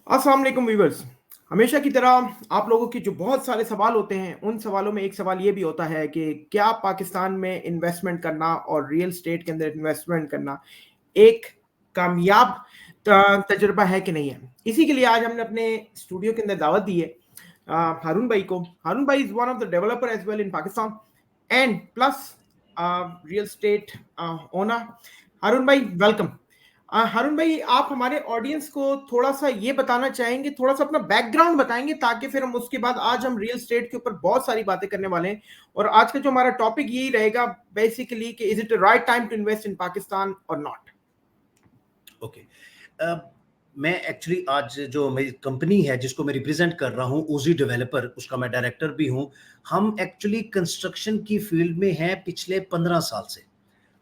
अस्सलाम वालेकुम व्यूअर्स। हमेशा की तरह आप लोगों के जो बहुत सारे सवाल होते हैं, उन सवालों में एक सवाल ये भी होता है कि क्या पाकिस्तान में इन्वेस्टमेंट करना और रियल एस्टेट के अंदर इन्वेस्टमेंट करना एक कामयाब तजुर्बा है कि नहीं है? इसी के लिए आज हमने अपने स्टूडियो के अंदर दावत दी है हारून भाई को। हारून भाई is one of the developer as well in Pakistan and plus real estate owner. Haroon भाई वेलकम। हारून भाई, आप हमारे ऑडियंस को थोड़ा-सा ये बताना चाहेंगे, थोड़ा-सा अपना बैकग्राउंड बताएँगे ताकि फिर हम उसके बाद आज हम रियल एस्टेट के ऊपर बहुत सारी बातें करने वाले हैं और आज का जो हमारा टॉपिक यही रहेगा बेसिकली कि is it the right time to invest in Pakistan और नॉट? ओके। मैं एक्चुअली आज जो मेरी कंपनी है जिसको मैं रिप्रेजेंट कर रहा हूँ ओजी डेवलपर, उसका मैं डायरेक्टर भी हूँ। हम एक्चुअली कंस्ट्रक्शन की फील्ड में हैं पिछले 15 साल से।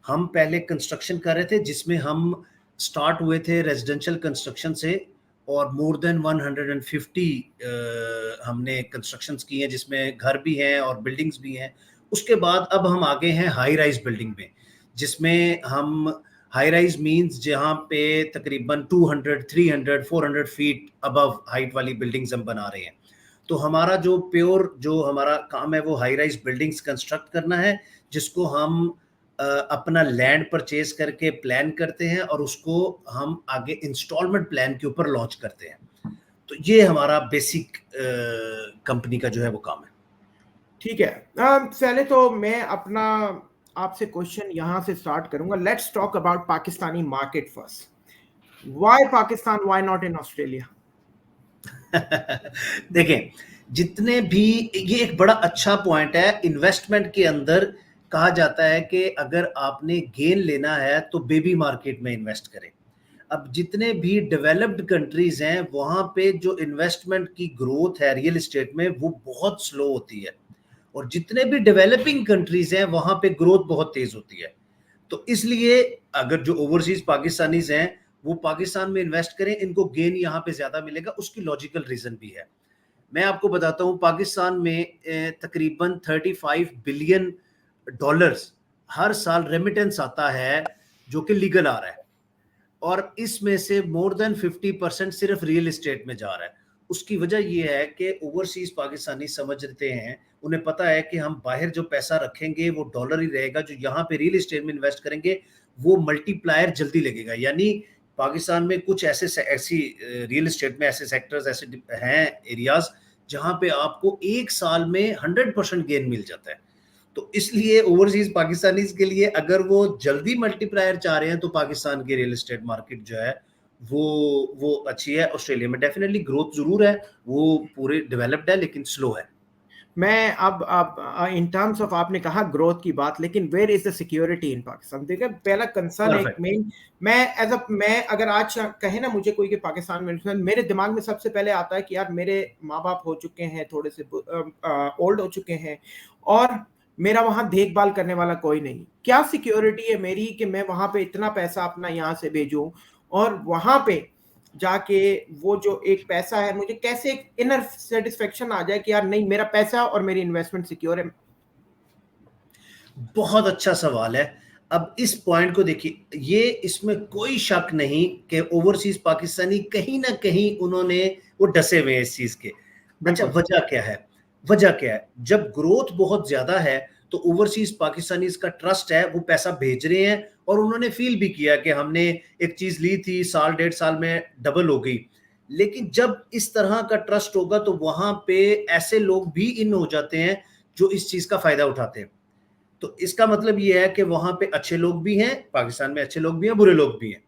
हम पहले कंस्ट्रक्शन कर रहे थे जिसमें हम स्टार्ट हुए थे रेजिडेंशियल कंस्ट्रक्शन से और मोर देन 150 हमने कंस्ट्रक्शंस की हैं जिसमें घर भी हैं और बिल्डिंग्स भी हैं। उसके बाद अब हम आगे हैं हाई राइज बिल्डिंग में, जिसमें हम हाई राइज मीन्स जहाँ पे तकरीबन 200, 300, 400 फीट अबव हाइट वाली बिल्डिंग्स हम बना रहे हैं। तो हमारा जो प्योर जो हमारा काम है वो हाई राइज बिल्डिंग्स कंस्ट्रक्ट करना है, जिसको हम अपना लैंड परचेज करके प्लान करते हैं और उसको हम आगे इंस्टॉलमेंट प्लान के ऊपर लॉन्च करते हैं। तो ये हमारा बेसिक कंपनी का जो है वो काम है। ठीक है। पहले तो मैं अपना आपसे क्वेश्चन यहाँ से स्टार्ट करूँगा। Let's talk about Pakistani market first. Why Pakistan, why not in Australia? देखें, जितने भी ये एक बड़ा अच्छा पॉइंट है। इन्वेस्टमेंट के अंदर कहा जाता है कि अगर आपने गेन लेना है तो बेबी मार्केट में इन्वेस्ट करें। अब जितने भी डेवलप्ड कंट्रीज हैं वहाँ पे जो इन्वेस्टमेंट की ग्रोथ है रियल एस्टेट में वो बहुत स्लो होती है, और जितने भी डेवलपिंग कंट्रीज हैं वहाँ पे ग्रोथ बहुत तेज होती है। तो इसलिए अगर जो ओवरसीज पाकिस्तानीज हैं वो पाकिस्तान में इन्वेस्ट करें, इनको गेन यहाँ पे ज्यादा मिलेगा। उसकी लॉजिकल रीजन भी है। मैं आपको बताता हूँ, पाकिस्तान में तकरीबन 35 बिलियन डॉलर्स हर साल रेमिटेंस आता है जो कि लीगल आ रहा है, और इसमें से मोर देन 50% सिर्फ रियल एस्टेट में जा रहा है। उसकी वजह यह है कि ओवरसीज पाकिस्तानी समझते हैं, उन्हें पता है कि हम बाहर जो पैसा रखेंगे वो डॉलर ही रहेगा, जो यहाँ पे रियल एस्टेट में इन्वेस्ट करेंगे वो मल्टीप्लायर जल्दी लगेगा। यानी पाकिस्तान में कुछ ऐसी रियल एस्टेट में ऐसे सेक्टर्स ऐसे हैं एरियाज जहाँ पे आपको एक साल में 100% गेन मिल जाता है। तो इसलिए ओवरसीज पाकिस्तानीज के लिए अगर वो जल्दी मल्टीप्लायर चाह रहे हैं तो पाकिस्तान की रियल एस्टेट मार्केट जो है वो अच्छी है। ऑस्ट्रेलिया में डेफिनेटली ग्रोथ जरूर है, वो पूरे डेवलप्ड है लेकिन स्लो है। मैं अब इन टर्म्स ऑफ आपने कहा ग्रोथ की बात, लेकिन where is the security in Pakistan? देखिए, पहला कंसर्न एक परफेक्ट। मेन, मैं अगर आज कहे ना मुझे कोई कि पाकिस्तान में, मेरे दिमाग में सबसे पहले आता है कि यार मेरे माँ बाप हो चुके हैं, थोड़े से ओल्ड हो चुके हैं और मेरा वहाँ देखभाल करने वाला कोई नहीं। क्या सिक्योरिटी है मेरी कि मैं वहाँ पे इतना पैसा अपना यहाँ से भेजूं और वहाँ पे जाके वो जो एक पैसा है, मुझे कैसे एक इनर सेटिस्फेक्शन आ जाए कि यार नहीं, मेरा पैसा और मेरी इन्वेस्टमेंट सिक्योर है? बहुत अच्छा सवाल है। अब इस पॉइंट को देखिए, ये इसमें कोई शक नहीं कि ओवरसीज पाकिस्तानी कहीं ना कहीं उन्होंने वो डसे हुए हैं इस चीज के। अच्छा, बिल्कुल। वजह क्या है? वजह क्या है? जब ग्रोथ बहुत ज्यादा है तो ओवरसीज पाकिस्तानी का ट्रस्ट है, वो पैसा भेज रहे हैं और उन्होंने फील भी किया कि हमने एक चीज ली थी, साल 1.5 साल में डबल हो गई। लेकिन जब इस तरह का ट्रस्ट होगा तो वहां पे ऐसे लोग भी इन हो जाते हैं जो इस चीज का फायदा उठाते हैं। तो इसका मतलब ये है कि वहां पे अच्छे लोग भी हैं, पाकिस्तान में अच्छे लोग भी हैं, बुरे लोग भी हैं।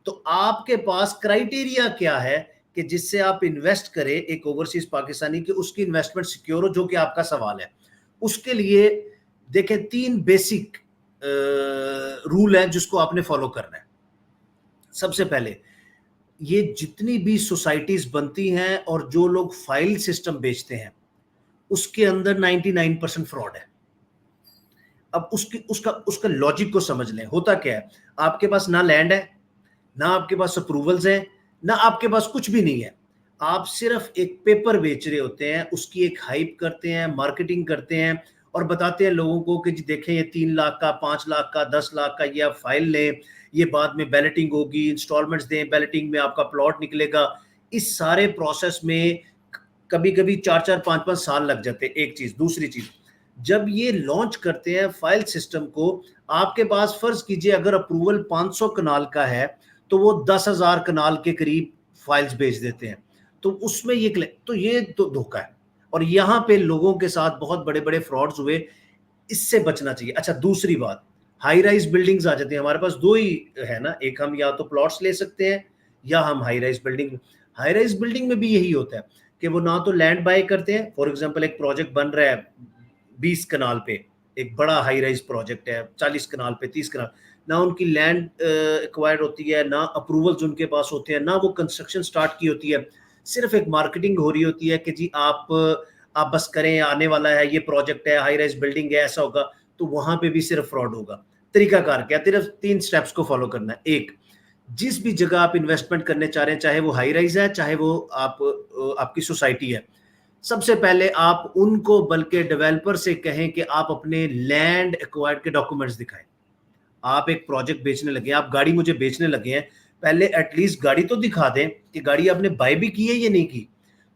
तो आपके पास क्राइटेरिया क्या है कि जिससे आप इन्वेस्ट करें एक ओवरसीज पाकिस्तानी की, उसकी इन्वेस्टमेंट सिक्योर हो, जो कि आपका सवाल है। उसके लिए देखें, 3 बेसिक रूल हैं जिसको आपने फॉलो करना है। सबसे पहले, ये जितनी भी सोसाइटीज बनती हैं और जो लोग फाइल सिस्टम बेचते हैं उसके अंदर 99% फ्रॉड है। अब उसकी उसका उसका लॉजिक को समझ लें। होता क्या है, आपके पास ना लैंड है, ना आपके पास अप्रूवल्स हैं, ना आपके पास कुछ भी नहीं है। आप सिर्फ एक पेपर बेच रहे होते हैं, उसकी एक हाइप करते हैं, मार्केटिंग करते हैं और बताते हैं लोगों को कि जी देखें ये 3 लाख का, 5 लाख का, 10 लाख का, ये आप फाइल लें, ये बाद में बैलेटिंग होगी, इंस्टॉलमेंट्स दें, बैलेटिंग में आपका प्लॉट निकलेगा। इस सारे प्रोसेस में कभी कभी 4-4 5-5 साल लग जाते हैं। एक चीज, दूसरी चीज, जब ये लॉन्च करते हैं फाइल सिस्टम को, आपके पास फर्ज कीजिए अगर अप्रूवल 500 कनाल का है तो वो 10,000 कनाल के करीब फाइल्स भेज देते हैं। तो उसमें ये तो धोखा है, और यहाँ पे लोगों के साथ बहुत बड़े बड़े फ्रॉड्स हुए। इससे बचना चाहिए। अच्छा, दूसरी बात, हाई राइज बिल्डिंग्स आ जाती है हमारे पास। दो ही है ना, एक हम या तो प्लॉट्स ले सकते हैं या हम high rise building. High rise building में भी यही होता है कि वो ना तो लैंड बाय करते हैं। फॉर एग्जांपल एक प्रोजेक्ट बन रहा है 20 कनाल पे, एक बड़ा हाई राइज प्रोजेक्ट है 40 कनाल पे, 30 कनाल, ना उनकी लैंड एक्वायर्ड होती है, ना अप्रूवल्स उनके पास होते हैं, ना वो कंस्ट्रक्शन स्टार्ट की होती है। सिर्फ एक मार्केटिंग हो रही होती है कि जी आप बस करें, आने वाला है, ये प्रोजेक्ट है, हाई राइज बिल्डिंग है, ऐसा होगा। तो वहां पे भी सिर्फ फ्रॉड होगा। तरीकाकार क्या, सिर्फ 3 स्टेप्स को फॉलो करना है। एक, जिस भी जगह आप इन्वेस्टमेंट करने चाह रहे हैं, चाहे वो हाई राइज है, चाहे वो आपकी सोसाइटी है, सबसे पहले आप उनको बल्कि डेवलपर से कहें कि आप अपने लैंड एक्वायर्ड के डॉक्यूमेंट्स दिखाएं। आप एक प्रोजेक्ट बेचने लगे, आप गाड़ी मुझे बेचने लगे हैं, पहले एटलीस्ट गाड़ी तो दिखा दें कि गाड़ी आपने बाय भी की है या नहीं की।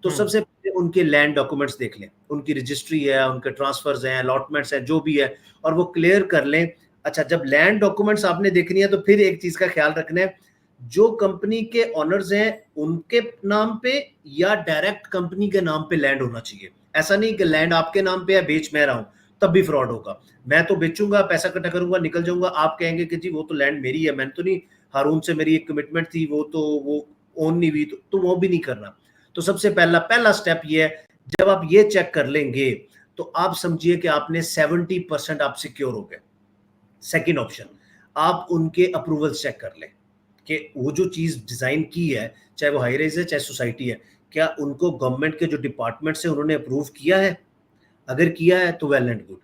तो सबसे पहले उनके लैंड डॉक्यूमेंट्स देख लें, उनकी रजिस्ट्री है, उनके ट्रांसफर्स हैं, अलॉटमेंट्स हैं, जो भी है, और वो क्लियर कर लें। अच्छा, जब लैंड डॉक्यूमेंट्स आपने देखनी है तो फिर एक चीज का ख्याल रखना है, जो कंपनी के ऑनर्स हैं उनके नाम पे या डायरेक्ट कंपनी के नाम पे लैंड होना चाहिए। ऐसा नहीं कि लैंड आपके नाम पे है, बेच मैं रहा हूं, तब भी फ्रॉड होगा। मैं तो बेचूंगा, पैसा इकट्ठा करूंगा, निकल जाऊंगा, आप कहेंगे कि जी वो तो लैंड मेरी है, मैंने तो नहीं, हारून से मेरी एक कमिटमेंट थी, वो ओन नहीं हुई, तो वो भी नहीं करना। तो सबसे पहला स्टेप ये है, जब आप ये चेक कर लेंगे तो आप समझिए कि आपने 70% आप सिक्योर हो गए। सेकेंड ऑप्शन, आप उनके अप्रूवल चेक कर लें कि वो जो चीज डिजाइन की है, चाहे वो हाई राइज है चाहे सोसाइटी है, क्या उनको गवर्नमेंट के जो डिपार्टमेंट से उन्होंने अप्रूव किया है। अगर किया है तो well and good.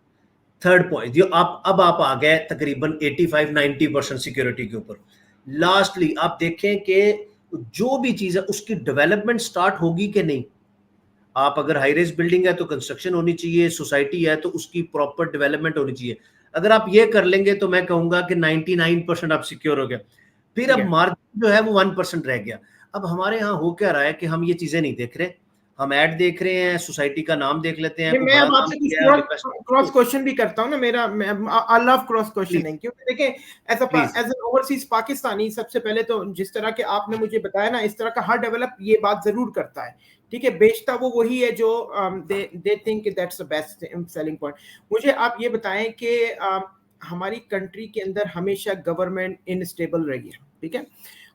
Third point, जो आप आ गए तकरीबन 85-90% सिक्योरिटी के ऊपर। लास्टली आप देखें कि जो भी चीज है उसकी डेवलपमेंट स्टार्ट होगी कि नहीं। आप अगर हाई राइज बिल्डिंग है तो कंस्ट्रक्शन होनी चाहिए, सोसाइटी है तो उसकी प्रॉपर डेवलपमेंट होनी चाहिए। अगर आप ये कर लेंगे तो मैं कहूंगा कि 99% आप सिक्योर हो गए। फिर ठीक अब है। मार्जिन जो है वो 1% रह गया। अब हमारे यहाँ हो क्या रहा है कि हम ये चीजें नहीं देख रहे, हम ऐड देख रहे हैं, सोसाइटी का नाम देख लेते हैं, नहीं, कोई मैं बड़ा अब नाम आपसे कुछ किया है, हम क्रॉस क्रॉस इन्वेस्ट। क्वेश्चन भी करता हूँ ना। मेरा I love cross please questioning, क्योंकि देखिए as please. As an overseas Pakistani, सबसे पहले तो जिस तरह के आपने मुझे बताया ना, इस तरह का हर डेवलप ये बात जरूर करता है। ठीक है, बेचता वो वही है जो they think that's the best selling point. मुझे आप ये बताएं कि हमारी कंट्री के अंदर हमेशा गवर्नमेंट इनस्टेबल रही है। ठीक है,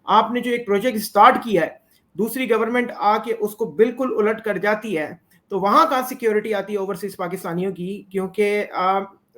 आपने जो एक प्रोजेक्ट स्टार्ट किया है, दूसरी गवर्नमेंट आके उसको बिल्कुल उलट कर जाती है, तो वहां कहाँ सिक्योरिटी आती है ओवरसीज पाकिस्तानियों की? क्योंकि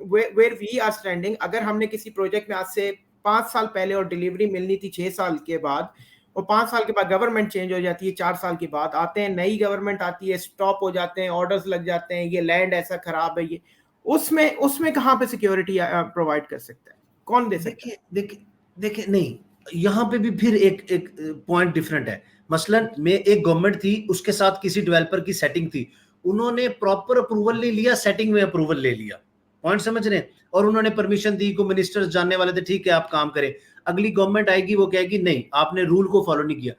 वेयर वी आर स्टैंडिंग, अगर हमने किसी प्रोजेक्ट में आज से 5 साल पहले और डिलीवरी मिलनी थी 6 साल के बाद, और 5 साल के बाद गवर्नमेंट चेंज हो जाती है, 4 साल के बाद आते हैं नई गवर्नमेंट आती है, स्टॉप हो जाते हैं, ऑर्डर्स लग जाते हैं, ये लैंड ऐसा खराब है, ये उसमें उसमें कहाँ पे सिक्योरिटी प्रोवाइड कर सकता है? कौन दे सकता है? देखिए देखिए देखिए, नहीं, यहाँ पे भी फिर एक एक पॉइंट डिफरेंट है। मसलन में एक गवर्नमेंट थी, उसके साथ किसी डेवलपर की सेटिंग थी, उन्होंने प्रॉपर अप्रूवल नहीं लिया, सेटिंग में अप्रूवल ले लिया। पॉइंट समझ रहे हैं? और उन्होंने परमिशन दी, को मिनिस्टर्स जानने वाले थे, ठीक है आप काम करें। अगली गवर्नमेंट आएगी, वो कहेगी नहीं आपने रूल को फॉलो नहीं किया।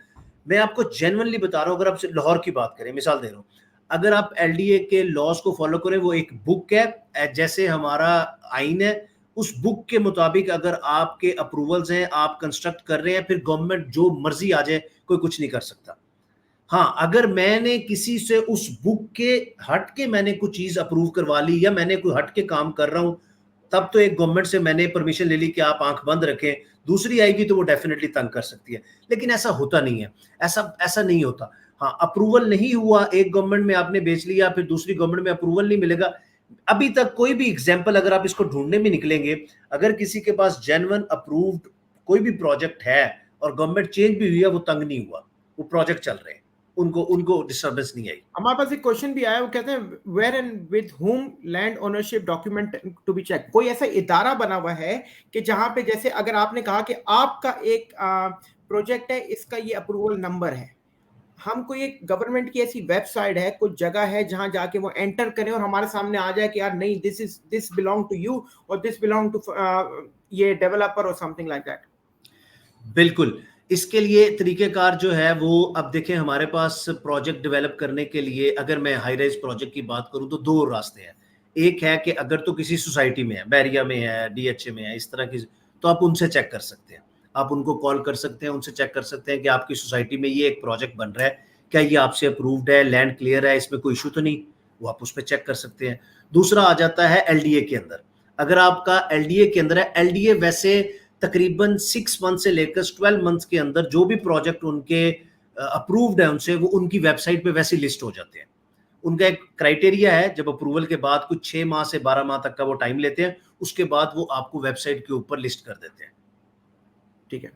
मैं आपको जेन्युइनली बता रहा हूँ, अगर आप लाहौर की बात करें, मिसाल दे रहा हूँ, अगर आप एलडीए के लॉज को फॉलो करें, वो एक बुक है जैसे हमारा आइन है, उस बुक के मुताबिक अगर आपके अप्रूवल्स हैं, आप कंस्ट्रक्ट कर रहे हैं, फिर गवर्नमेंट जो मर्जी आ जाए कोई कुछ नहीं कर सकता। हाँ, अगर मैंने किसी से उस बुक के हट के मैंने कुछ चीज अप्रूव करवा ली, या मैंने कोई हट के काम कर रहा हूं, तब तो एक गवर्नमेंट से मैंने परमिशन ले ली कि आप आंख बंद रखें, दूसरी आएगी तो वो डेफिनेटली तंग कर सकती है। लेकिन ऐसा होता नहीं है, ऐसा ऐसा नहीं होता। हाँ, अप्रूवल नहीं हुआ, एक गवर्नमेंट में आपने बेच लिया, फिर दूसरी गवर्नमेंट में अप्रूवल नहीं मिलेगा। अभी तक कोई भी एग्जाम्पल अगर आप इसको ढूंढने में निकलेंगे, अगर किसी के पास जेन्युइन अप्रूव्ड कोई भी प्रोजेक्ट है और गवर्नमेंट चेंज भी हुई है, वो तंग नहीं हुआ, वो प्रोजेक्ट चल रहे हैं, उनको उनको डिस्टर्बेंस नहीं आई। हमारे पास एक क्वेश्चन भी आया, वो कहते हैं where and with whom land ownership document to be check. कोई ऐसा इदारा बना हुआ है कि जहां पे, जैसे अगर आपने कहा कि आपका एक प्रोजेक्ट है, इसका ये अप्रूवल नंबर है, हम कोई एक गवर्नमेंट की ऐसी वेबसाइट है, कुछ जगह है जहां जाके वो एंटर करें और हमारे सामने आ जाए कि यार नहीं, दिस बिलोंग टू यू, और दिस बिलोंग टू ये डेवलपर और समथिंग लाइक दैट? बिल्कुल, इसके लिए तरीकेकार जो है वो, अब देखें हमारे पास प्रोजेक्ट डेवलप करने के लिए, अगर मैं हाई राइज प्रोजेक्ट की बात करूं तो दो रास्ते हैं। एक है कि अगर तो किसी सोसाइटी में है, बैरिया में है, डीएचए में है, इस तरह की, तो आप उनसे चेक कर सकते हैं, आप उनको कॉल कर सकते हैं, उनसे चेक कर सकते हैं कि आपकी सोसाइटी में ये एक प्रोजेक्ट बन रहा है, क्या ये आपसे अप्रूव्ड है, लैंड क्लियर है, इसमें कोई इशू तो नहीं, वो आप उस पर चेक कर सकते हैं। दूसरा आ जाता है एलडीए के अंदर। अगर आपका एलडीए के अंदर है, एलडीए वैसे तकरीबन 6 मंथ से लेकर 12 मंथ के अंदर जो भी प्रोजेक्ट उनके अप्रूव्ड है उनसे, वो उनकी वेबसाइट पे वैसे लिस्ट हो जाते हैं। उनका एक क्राइटेरिया है, जब अप्रूवल के बाद कुछ 6 माह से 12 माह तक का वो टाइम लेते हैं, उसके बाद वो आपको वेबसाइट के ऊपर लिस्ट कर देते हैं। ठीक है,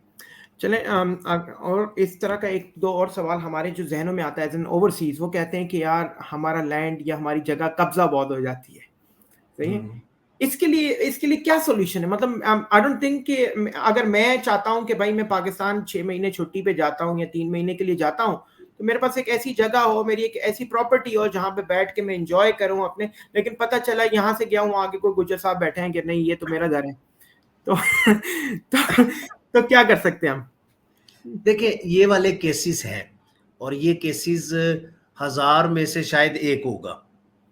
चलें। और इस तरह का एक दो और सवाल हमारे जो जहनों में आता है एज एन ओवरसीज, वो कहते हैं कि यार हमारा लैंड या हमारी जगह कब्जा बहुत हो जाती है, सही है। इसके लिए क्या सोल्यूशन है? मतलब आई डोंट थिंक कि अगर मैं चाहता हूं कि भाई मैं पाकिस्तान 6 महीने छुट्टी पे जाता हूं या 3 महीने के लिए जाता हूं, तो मेरे पास एक ऐसी जगह हो, मेरी एक ऐसी प्रॉपर्टी हो जहां पे बैठ के मैं एंजॉय करूं अपने, लेकिन पता चला यहां से गया हूं, आगे कोई गुजर साहब बैठे हैं कि नहीं ये तो मेरा घर है, तो तो क्या कर सकते हैं हम? देखिए ये वाले केसेस हैं, और ये केसेस 1000 में से शायद एक होगा,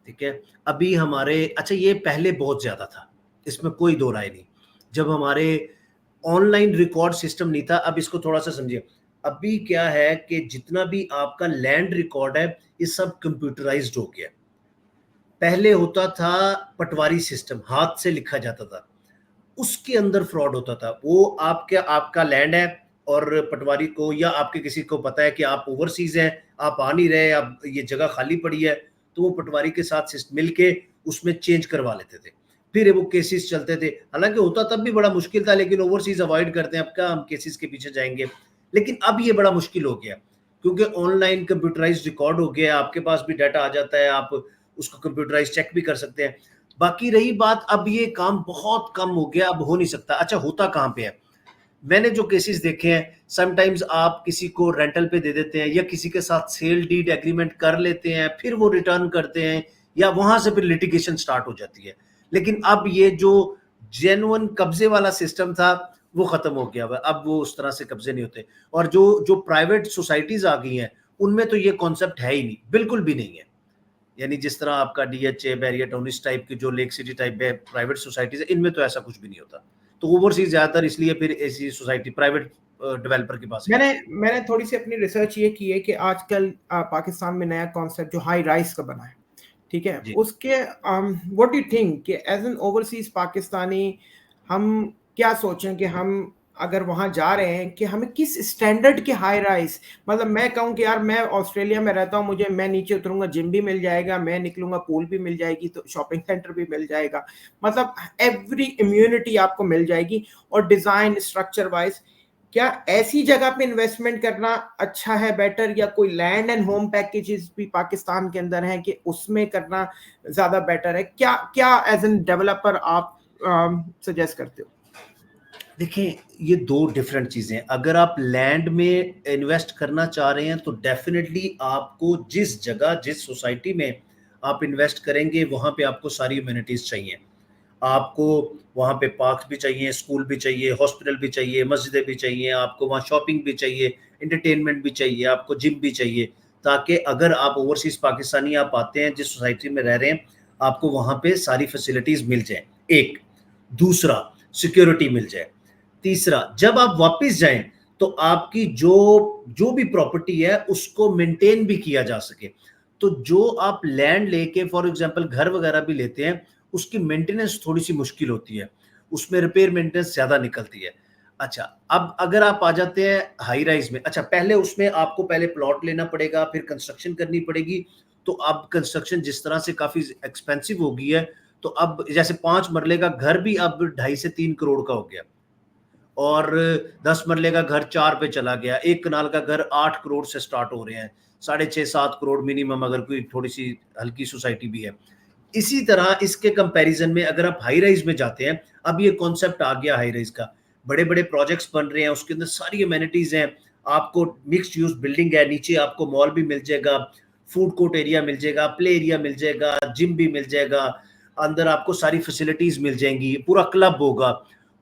ठीक है। अभी हमारे, अच्छा ये पहले बहुत ज्यादा था, इसमें कोई दो राय नहीं। जब हमारे ऑनलाइन रिकॉर्ड सिस्टम नहीं था, अब इसको थोड़ा सा समझिए। अभी क्या है कि जितना भी आपका लैंड रिकॉर्ड है, ये सब कंप्यूटराइज्ड हो गया। पहले होता था पटवारी सिस्टम, हाथ से लिखा जाता था, उसके अंदर फ्रॉड होता था। वो आपका लैंड है और पटवारी को या आपके किसी को पता है कि आप ओवरसीज हैं, आप आ नहीं रहे, अब ये जगह खाली पड़ी है, तो वो पटवारी के साथ मिलके उसमें चेंज करवा लेते थे, फिर वो केसेस चलते थे। हालांकि होता तब भी बड़ा मुश्किल था, लेकिन ओवरसीज अवॉइड करते हैं, अब क्या हम केसेस के पीछे जाएंगे। लेकिन अब ये बड़ा मुश्किल हो गया, क्योंकि ऑनलाइन कंप्यूटराइज रिकॉर्ड हो गया, आपके पास भी डाटा आ जाता है, आप उसको कंप्यूटराइज चेक भी कर सकते हैं। बाकी रही बात, अब ये काम बहुत कम हो गया, अब हो नहीं सकता। अच्छा होता कहाँ पे है, मैंने जो केसेस देखे हैं, समटाइम्स आप किसी को रेंटल पे दे देते हैं या किसी के साथ सेल डीड एग्रीमेंट कर लेते हैं, फिर वो रिटर्न करते हैं, या वहां से फिर लिटिगेशन स्टार्ट हो जाती है। लेकिन अब ये जो जेन्युइन कब्जे वाला सिस्टम था वो खत्म हो गया, अब वो उस तरह से कब्जे नहीं होते। और जो जो प्राइवेट सोसाइटीज आ गई हैं, उनमें तो ये कॉन्सेप्ट है ही नहीं, बिल्कुल भी नहीं है। यानी जिस तरह आपका डीएचए, बैरिया टाउन, इस टाइप की जो लेक सिटी टाइप है प्राइवेट सोसाइटीज है, इनमें तो ऐसा कुछ भी नहीं होता। तो ओवरसीज ज्यादातर इसलिए फिर ऐसी सोसाइटी प्राइवेट डेवलपर के पास मैंने थोड़ी सी अपनी रिसर्च ये की है कि आजकल पाकिस्तान में नया कॉन्सेप्ट जो हाई राइज का बना है, ठीक है, जी। उसके व्हाट डू यू थिंक कि एज एन ओवरसीज पाकिस्तानी हम क्या सोचें कि हम अगर वहां जा रहे हैं कि हमें किस स्टैंडर्ड के हाई राइज, मतलब मैं कहूं कि यार मैं ऑस्ट्रेलिया में रहता हूं, मुझे मैं नीचे उतरूंगा जिम भी मिल जाएगा, मैं निकलूंगा पूल भी मिल जाएगी, तो शॉपिंग सेंटर भी मिल जाएगा, मतलब एवरी इम्यूनिटी आपको मिल जाएगी, और डिजाइन स्ट्रक्चर वाइज क्या ऐसी जगह पे इन्वेस्टमेंट करना अच्छा है बेटर, या कोई लैंड एंड होम पैकेजेस भी पाकिस्तान के अंदर हैं कि उसमें करना ज्यादा बेटर है? क्या क्या एज एन डेवलपर आप सजेस्ट करते हो? देखिए ये दो डिफरेंट चीजें हैं। अगर आप लैंड में इन्वेस्ट करना चाह रहे हैं तो डेफिनेटली आपको जिस जगह, जिस सोसाइटी में आप इन्वेस्ट करेंगे, वहां पे आपको सारी इम्यूनिटीज चाहिए। आपको वहाँ पे पार्क भी चाहिए, स्कूल भी चाहिए, हॉस्पिटल भी चाहिए, मस्जिदें भी चाहिए, आपको वहाँ शॉपिंग भी चाहिए, एंटरटेनमेंट भी चाहिए, आपको जिम भी चाहिए, ताकि अगर आप ओवरसीज पाकिस्तानी आप आते हैं, जिस सोसाइटी में रह रहे हैं, आपको वहाँ पे सारी फैसिलिटीज मिल जाए। एक, दूसरा सिक्योरिटी मिल जाए। तीसरा, जब आप वापस जाएं तो आपकी जो जो भी प्रॉपर्टी है उसको मेंटेन भी किया जा सके। तो जो आप लैंड लेके फॉर एग्जांपल घर वगैरह भी लेते हैं, उसकी मेंटेनेंस थोड़ी सी मुश्किल होती है, उसमें रिपेयर मेंटेनेंस ज्यादा निकलती है। अच्छा, अब अगर आप आ जाते हैं हाई राइज में, अच्छा पहले उसमें आपको पहले प्लॉट लेना पड़ेगा, फिर कंस्ट्रक्शन करनी पड़ेगी। तो अब कंस्ट्रक्शन जिस तरह से काफी एक्सपेंसिव हो गई है, तो अब जैसे 5 मरले का घर भी अब 2.5 से 3 करोड़ का हो गया, और 10 मरले का घर 4 पे चला गया, 1 कनाल का घर 8 करोड़ से स्टार्ट हो रहे हैं, 6.5-7 करोड़ मिनिमम, अगर कोई थोड़ी सी हल्की सोसाइटी भी है। इसी तरह इसके कंपैरिजन में अगर आप हाई राइज में जाते हैं, अब ये कॉन्सेप्ट आ गया हाई राइज का, बड़े बड़े प्रोजेक्ट्स बन रहे हैं, उसके अंदर सारी अमेनिटीज हैं, आपको मिक्स्ड यूज बिल्डिंग है, नीचे आपको मॉल भी मिल जाएगा, फूड कोर्ट एरिया मिल जाएगा, प्ले एरिया मिल जाएगा, जिम भी मिल जाएगा, अंदर आपको सारी फैसिलिटीज मिल जाएंगी, पूरा क्लब होगा।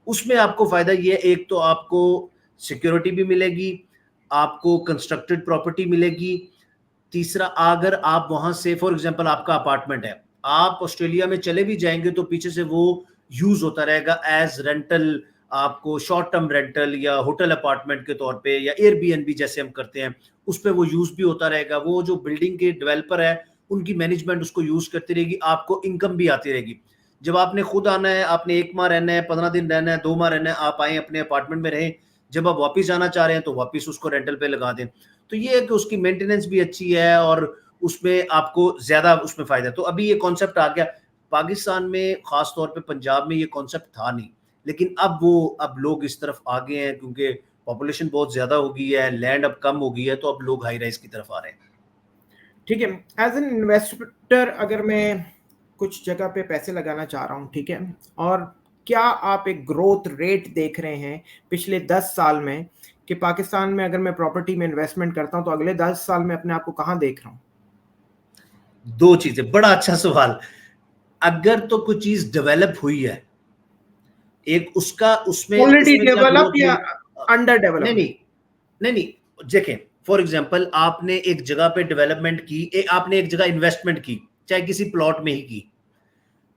उसमें आपको फायदा ये है, एक तो आपको सिक्योरिटी भी मिलेगी, आपको कंस्ट्रक्टेड प्रॉपर्टी मिलेगी। तीसरा, अगर आप वहां से फॉर एग्जांपल आपका अपार्टमेंट है, आप ऑस्ट्रेलिया में चले भी जाएंगे तो पीछे से वो यूज होता रहेगा एज रेंटल, आपको शॉर्ट टर्म रेंटल या होटल अपार्टमेंट के तौर पे या एयरबीएनबी जैसे हम करते हैं, उस पर वो यूज भी होता रहेगा। वो जो बिल्डिंग के डेवलपर है उनकी मैनेजमेंट उसको यूज करती रहेगी, आपको इनकम भी आती रहेगी। जब आपने खुद आना है, आपने 1 माह रहना है, 15 दिन रहना है, 2 माह रहना है, आप आए अपने अपार्टमेंट में रहें, जब आप वापस आना चाह रहे हैं तो वापस उसको रेंटल पे लगा दें। तो ये है कि उसकी मेंटेनेंस भी अच्छी है और उसमें आपको ज्यादा उसमें फायदा है। तो अभी ये कॉन्सेप्ट आ गया पाकिस्तान में, खास तौर पे पंजाब में ये कॉन्सेप्ट था नहीं, लेकिन अब लोग इस तरफ आ गए हैं क्योंकि पॉपुलेशन बहुत ज्यादा हो गई है, लैंड अब कम हो गई है, तो अब लोग हाई राइज की तरफ आ रहे हैं। ठीक है, एज एन इन्वेस्टर अगर मैं कुछ जगह पे पैसे लगाना चाह रहा हूँ, ठीक है, और क्या आप एक ग्रोथ रेट देख रहे हैं पिछले 10 साल में कि पाकिस्तान में अगर मैं प्रॉपर्टी में इन्वेस्टमेंट करता हूँ तो अगले 10 साल में अपने आप को कहाँ देख रहा हूँ? 2 चीजें, बड़ा अच्छा सवाल। अगर तो कोई चीज डेवलप हुई है, एक उसका उसमें ऑलरेडी उसमें क्या डेवलप ग्रोथ या होगी? अंडर नहीं डेवलपमेंट? नहीं नहीं नहीं, देखें फॉर एग्जांपल आपने एक जगह पे डेवलपमेंट की, आपने एक जगह इन्वेस्टमेंट की, चाहे किसी प्लॉट में ही की,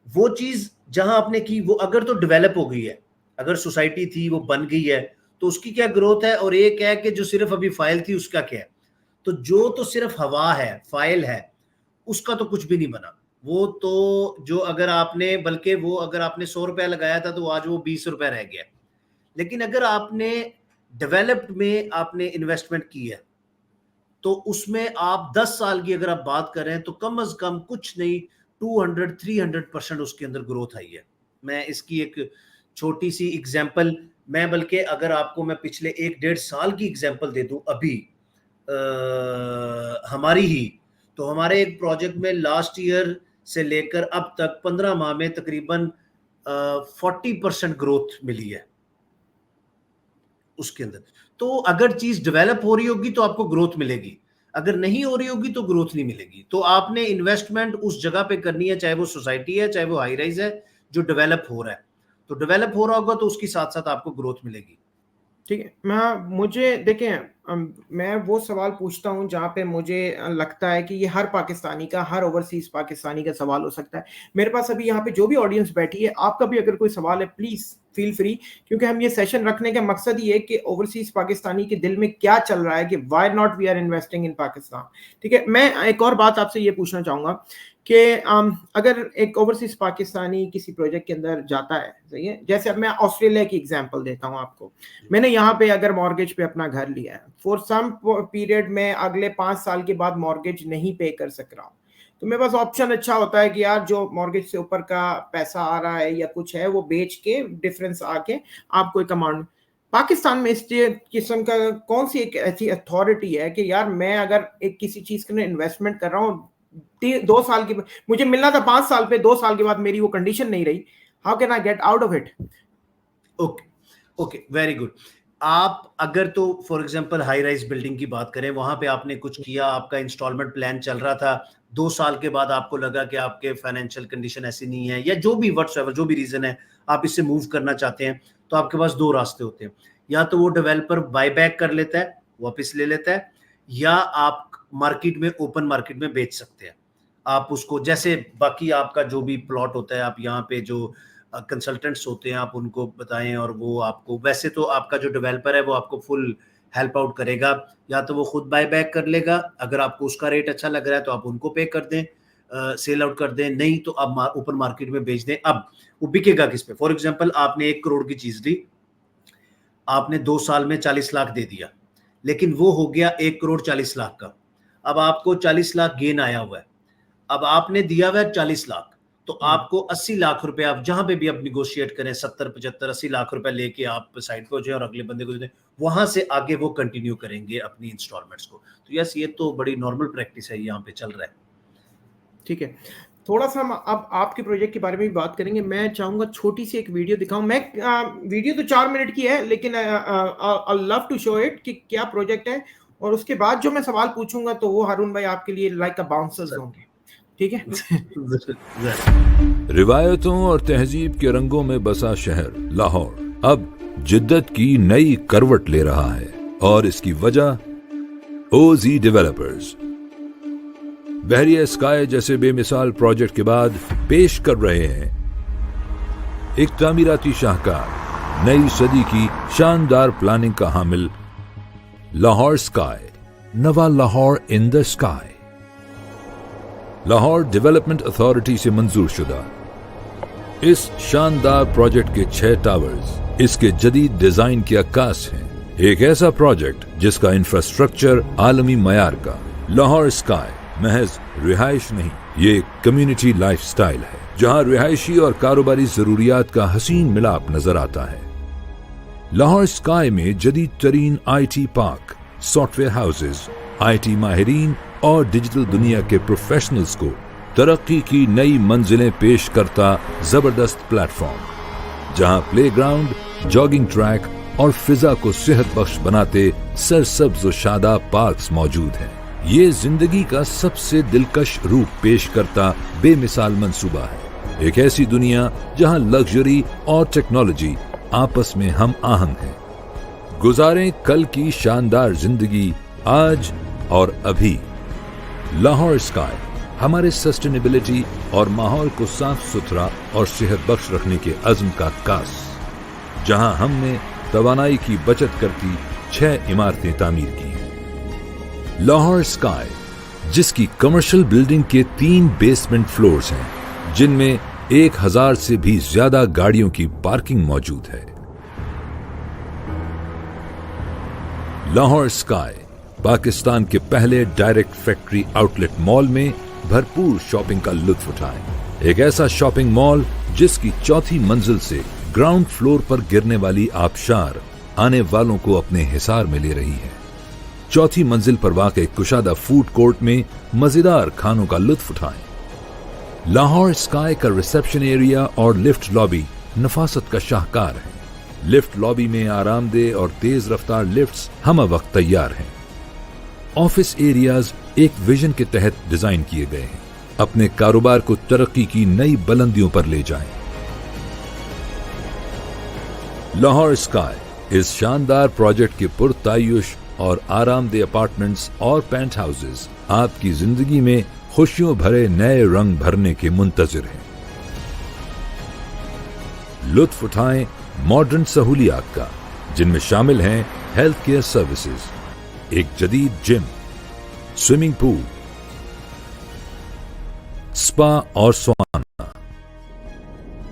वो चीज जहां आपने की वो अगर तो डेवलप हो गई है, अगर सोसाइटी थी वो बन गई है, तो उसकी क्या ग्रोथ है। और एक है कि जो सिर्फ अभी फाइल थी उसका क्या है। तो जो तो सिर्फ हवा है, फाइल है, उसका तो कुछ भी नहीं बना। वो तो जो अगर आपने, बल्कि वो अगर आपने 100 रुपया लगाया था तो आज वो 20 रुपया रह गया। लेकिन अगर आपने डेवलप्ड में आपने इन्वेस्टमेंट की है तो उसमें आप 10 साल की अगर आप बात करें तो कम से कम कुछ नहीं 200-300% उसके अंदर ग्रोथ आई है। मैं इसकी एक छोटी सी एग्जांपल, मैं बल्कि अगर आपको मैं पिछले 1-1.5 साल की एग्जांपल दे दूं अभी हमारी ही, तो हमारे एक प्रोजेक्ट में लास्ट ईयर से लेकर अब तक 15 माह में तकरीबन 40% ग्रोथ मिली है उसके अंदर। तो अगर चीज डेवलप हो रही होगी तो आपको ग्रोथ मिलेगी, अगर नहीं हो रही होगी तो ग्रोथ नहीं मिलेगी। तो आपने इन्वेस्टमेंट उस जगह पे करनी है, चाहे वो सोसाइटी है, चाहे वो हाई राइज है, जो डेवलप हो रहा है। तो डेवलप हो रहा होगा तो उसके साथ साथ आपको ग्रोथ मिलेगी। ठीक है, मुझे देखें, मैं वो सवाल पूछता हूँ जहाँ पे मुझे लगता है कि ये हर पाकिस्तानी का, हर ओवरसीज पाकिस्तानी का सवाल हो सकता है। मेरे पास अभी यहाँ पे जो भी ऑडियंस बैठी है, आपका भी अगर कोई सवाल है प्लीज फील फ्री, क्योंकि हम ये सेशन रखने का मकसद ही है कि ओवरसीज पाकिस्तानी के दिल में क्या चल रहा है कि why not we are investing in Pakistan. ठीक है, मैं एक और बात आपसे ये पूछना चाहूंगा कि अगर एक ओवरसीज पाकिस्तानी किसी प्रोजेक्ट के अंदर जाता है, सही है, जैसे अब मैं ऑस्ट्रेलिया की एग्जांपल देता हूं आपको। मैंने यहाँ पे अगर मॉर्गेज पे अपना घर लिया है, फॉर सम पीरियड में अगले 5 साल के बाद मॉर्गेज नहीं पे कर सक रहा हूँ, तो मेरे पास ऑप्शन अच्छा होता है कि यार जो मॉर्गेज से ऊपर का पैसा आ रहा है या कुछ है वो बेच के डिफरेंस आके आपको एक अमाउंट। पाकिस्तान में इस किस्म का कौन सी एक ऐसी अथॉरिटी है कि यार मैं अगर एक किसी चीज के लिए इन्वेस्टमेंट कर रहा हूँ, 2 साल की मुझे मिलना था 5 साल पे, 2 साल के बाद मेरी वो कंडीशन नहीं रही, how can I get out of it? Okay okay, very good. आप अगर तो for example high rise building की बात करें, वहां पे आपने कुछ किया, आपका इंस्टॉलमेंट प्लान चल रहा था, 2 साल के बाद आपको लगा कि आपके फाइनेंशियल कंडीशन ऐसी नहीं है या जो भी व्हाटसएवर जो भी रीजन है आप इससे मूव करना चाहते हैं, तो आपके पास 2 रास्ते होते हैं। या तो वो डेवलपर बाय बैक कर लेता है, वापस ले लेता है, या आप मार्केट में, ओपन मार्केट में बेच सकते हैं। आप उसको जैसे बाकी आपका जो भी प्लॉट होता है, आप यहाँ पे जो कंसल्टेंट्स होते हैं आप उनको बताएं और वो आपको, वैसे तो आपका जो डेवलपर है वो आपको फुल हेल्प आउट करेगा, या तो वो खुद बाय बैक कर लेगा, अगर आपको उसका रेट अच्छा लग रहा है तो आप उनको पे कर दें, सेल आउट कर दें, नहीं तो आप ओपन मार्केट में बेच दें। अब वो बिकेगा किस पे? फॉर एग्जांपल आपने 1 करोड़ की चीज ली, आपने 2 साल में 40 लाख दे दिया, लेकिन वो हो गया 1 करोड़ 40 लाख का। अब आपको 40 लाख गेन आया हुआ है, अब आपने दिया हुआ है 40 लाख, तो आपको 80 लाख रुपए, आप जहां पे भी आप निगोशिएट करें 70, 75, 80 लाख रुपए लेके आप साइड पे हो जाए और अगले बंदे को दें, वहां से आगे वो कंटिन्यू करेंगे अपनी इंस्टॉलमेंट्स को। तो यस, ये तो बड़ी नॉर्मल प्रैक्टिस है, यहाँ पे चल रहा है। ठीक है, थोड़ा सा हम अब आपके प्रोजेक्ट के बारे में भी बात करेंगे। मैं चाहूंगा छोटी सी एक वीडियो दिखाऊं। मैं वीडियो तो 4 मिनट की है, लेकिन I love to show it कि क्या प्रोजेक्ट है, और उसके बाद जो मैं सवाल पूछूंगा तो वो हारून भाई आपके लिए लाइक अ बाउंसर्स होंगे। ठीक है। रिवायतों और तहजीब के रंगों में बसा शहर लाहौर अब जिद्दत की नई करवट ले रहा है और इसकी वजह ओजी डेवलपर्स बहरिया स्काई जैसे बेमिसाल प्रोजेक्ट के बाद पेश कर रहे हैं एक तामीराती शाहकार, नई सदी की शानदार प्लानिंग का हामिल लाहौर स्काई, नवा Lahore in the sky. Lahore development authority से मंजूर शुदा इस शानदार प्रोजेक्ट के 6 टावर्स इसके जदीद डिजाइन की अक्कास हैं। एक ऐसा प्रोजेक्ट जिसका इंफ्रास्ट्रक्चर आलमी मयार का। लाहौर स्काई महज रिहाइश नहीं, ये एक कम्युनिटी लाइफस्टाइल है जहां रिहायशी और कारोबारी जरूरियात का हसीन मिलाप नजर आता है। लाहौर स्काई में जदीद तरीन IT park, software houses, IT माहिरीन और डिजिटल दुनिया के प्रोफेशनल्स को तरक्की की नई मंजिलें पेश करता जबरदस्त प्लेटफॉर्म, जहां प्लेग्राउंड, जॉगिंग ट्रैक और फिजा को सेहत बख्श बनाते सरसब्ज और शादाब पार्क्स मौजूद हैं। ये जिंदगी का सबसे दिलकश रूप पेश करता बेमिसाल मंसूबा है। एक ऐसी दुनिया जहां लग्जरी और टेक्नोलॉजी आपस में हम आहंग हैं। गुजारें कल की शानदार जिंदगी आज और अभी। लाहौर स्काई हमारे सस्टेनेबिलिटी और माहौल को साफ सुथरा और सेहत बख्श रखने के अज़्म का कास, जहां हमने तवानाई की बचत करती 6 इमारतें तामीर की हैं। लाहौर स्काई जिसकी कमर्शियल बिल्डिंग के 3 बेसमेंट फ्लोर्स हैं, जिनमें 1000 से भी ज्यादा गाड़ियों की पार्किंग मौजूद है। लाहौर स्काई पाकिस्तान के पहले डायरेक्ट फैक्ट्री आउटलेट मॉल में भरपूर शॉपिंग का लुत्फ उठाएं। एक ऐसा शॉपिंग मॉल जिसकी 4थी मंजिल से ग्राउंड फ्लोर पर गिरने वाली आबशार आने वालों को अपने हिसार में ले रही है। 4थी मंजिल पर वाक़ कुशादा फूड कोर्ट में मजेदार खानों का लुत्फ उठाएं। लाहौर स्काई का रिसेप्शन एरिया और लिफ्ट लॉबी नफासत का शाहकार है। लिफ्ट लॉबी में आरामदेह और तेज रफ्तार लिफ्ट्स हम वक्त तैयार हैं। ऑफिस एरियाज एक विजन के तहत डिजाइन किए गए हैं। अपने कारोबार को तरक्की की नई बुलंदियों पर ले जाएं। लाहौर स्काई इस शानदार प्रोजेक्ट के पुरतायुश और आरामदेह अपार्टमेंट्स और पेंट हाउसेज आपकी जिंदगी में खुशियों भरे नए रंग भरने के मुंतजिर हैं। लुत्फ उठाएं मॉडर्न सहूलियात का, जिनमें शामिल हैं हेल्थ केयर सर्विसेज, एक जदीद जिम, स्विमिंग पूल, स्पा और सौना।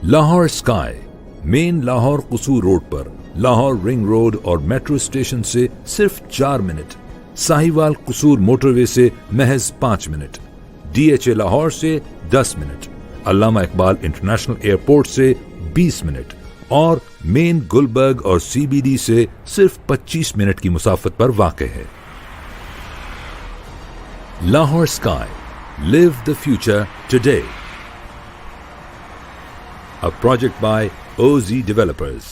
लाहौर स्काई मेन लाहौर कसूर रोड पर, लाहौर रिंग रोड और मेट्रो स्टेशन से सिर्फ 4 मिनट, साहिवाल कसूर मोटरवे से महज 5 मिनट, DHA लाहौर से 10 मिनट, अल्लामा इकबाल इंटरनेशनल एयरपोर्ट से 20 मिनट और मेन गुलबर्ग और CBD से सिर्फ 25 मिनट की मुसाफत पर वाक़ है। Lahore sky, live the future today. A project by OZ Developers।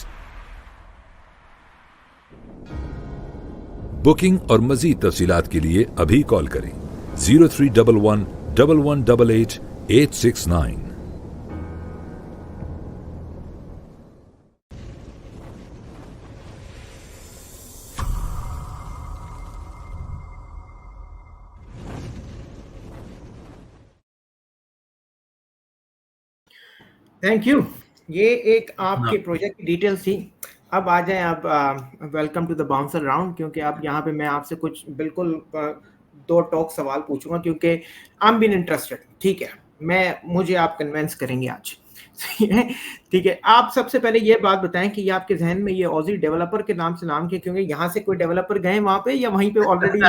Booking और मजीद तफसीलात के लिए अभी कॉल करें 0311 1188 869। Thank you. ये एक आपके प्रोजेक्ट की डिटेल्स थी। अब आ जाएं आप welcome to the bouncer round, क्योंकि अब यहाँ पे मैं आपसे कुछ बिल्कुल 2 टॉक सवाल पूछूंगा, क्योंकि आई एम बीन इंटरेस्टेड। ठीक है, मुझे आप कन्विंस करेंगे आज। ठीक है, आप सबसे पहले ये बात बताएं कि ये आपके जहन में ये ऑजी डेवलपर के नाम से नाम के, क्योंकि यहाँ से कोई डेवलपर गए वहां पे या वहीं पे ऑलरेडी?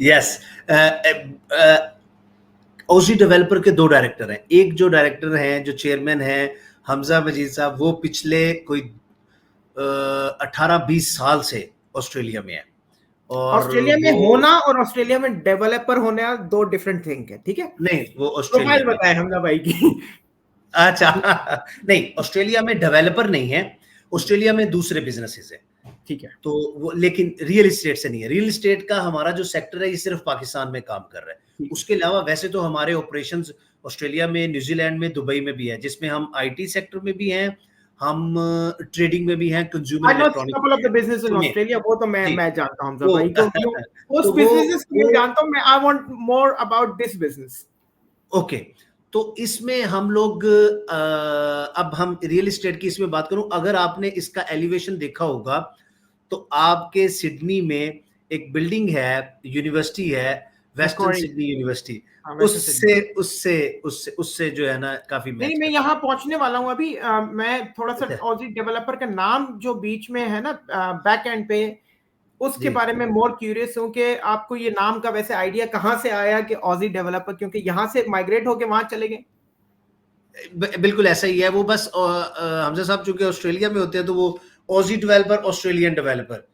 यस, ओजी डेवलपर के 2 डायरेक्टर हैं। एक जो डायरेक्टर हैं, जो चेयरमैन हैं, हमजा मजीद साहब, वो पिछले कोई 18-20 साल से ऑस्ट्रेलिया में है। और ऑस्ट्रेलिया में होना और ऑस्ट्रेलिया में डेवलपर होना 2 डिफरेंट थिंग है। ठीक है, नहीं, वो ऑस्ट्रेलिया में बताए हमजा भाई की। अच्छा, नहीं, ऑस्ट्रेलिया में डेवलपर नहीं है, ऑस्ट्रेलिया में दूसरे बिजनेसेस है। ठीक है, तो वो, लेकिन रियल एस्टेट से नहीं है। रियल एस्टेट का हमारा जो सेक्टर है ये सिर्फ पाकिस्तान में काम कर रहा है। उसके अलावा वैसे तो हमारे ऑपरेशंस ऑस्ट्रेलिया में, न्यूजीलैंड में, दुबई में भी है, जिसमें हम IT सेक्टर में भी हैं, हम ट्रेडिंग में भी हैं, consumer I know electronics couple में ऑफ द हैं। बिजनेस इन सुनिए ऑस्ट्रेलिया, वो तो मैं जी, मैं जानता हूँ हमजा तो भाई, क्योंकि उस तो बिजनेसेस को मैं वो जानता हूँ। मैं I want more about this business. Okay. तो इसमें हम लोग अब हम रियल एस्टेट की इसमें बात करूं, अगर आपने इसका एलिवेशन देखा होगा तो आपके सिडनी में एक बिल्डिंग है, यूनिवर्सिटी है, वेस्टर्न मैक्वारी, सिडनी यूनिवर्सिटी, हाँ, वेस्टर्न सिडनी। उससे उससे उससे उससे जो है ना काफी नहीं, मैच मैं करता यहाँ पहुंचने वाला हूँ अभी। मैं थोड़ा सा है। ऑजी डेवलपर का नाम जो बीच में है ना बैक एंड पे, उसके जी, बारे में मोर क्यूरियस हूँ कि आपको ये नाम का वैसे आइडिया कहाँ से आया कि ऑजी डेवलपर, क्योंकि यहाँ से माइग्रेट होके वहां चले गए। बिल्कुल ऐसा ही है। वो बस हमजा साहब चूंकि ऑस्ट्रेलिया में होते हैं तो वो ऑजी डेवलपर, ऑस्ट्रेलियन डेवलपर,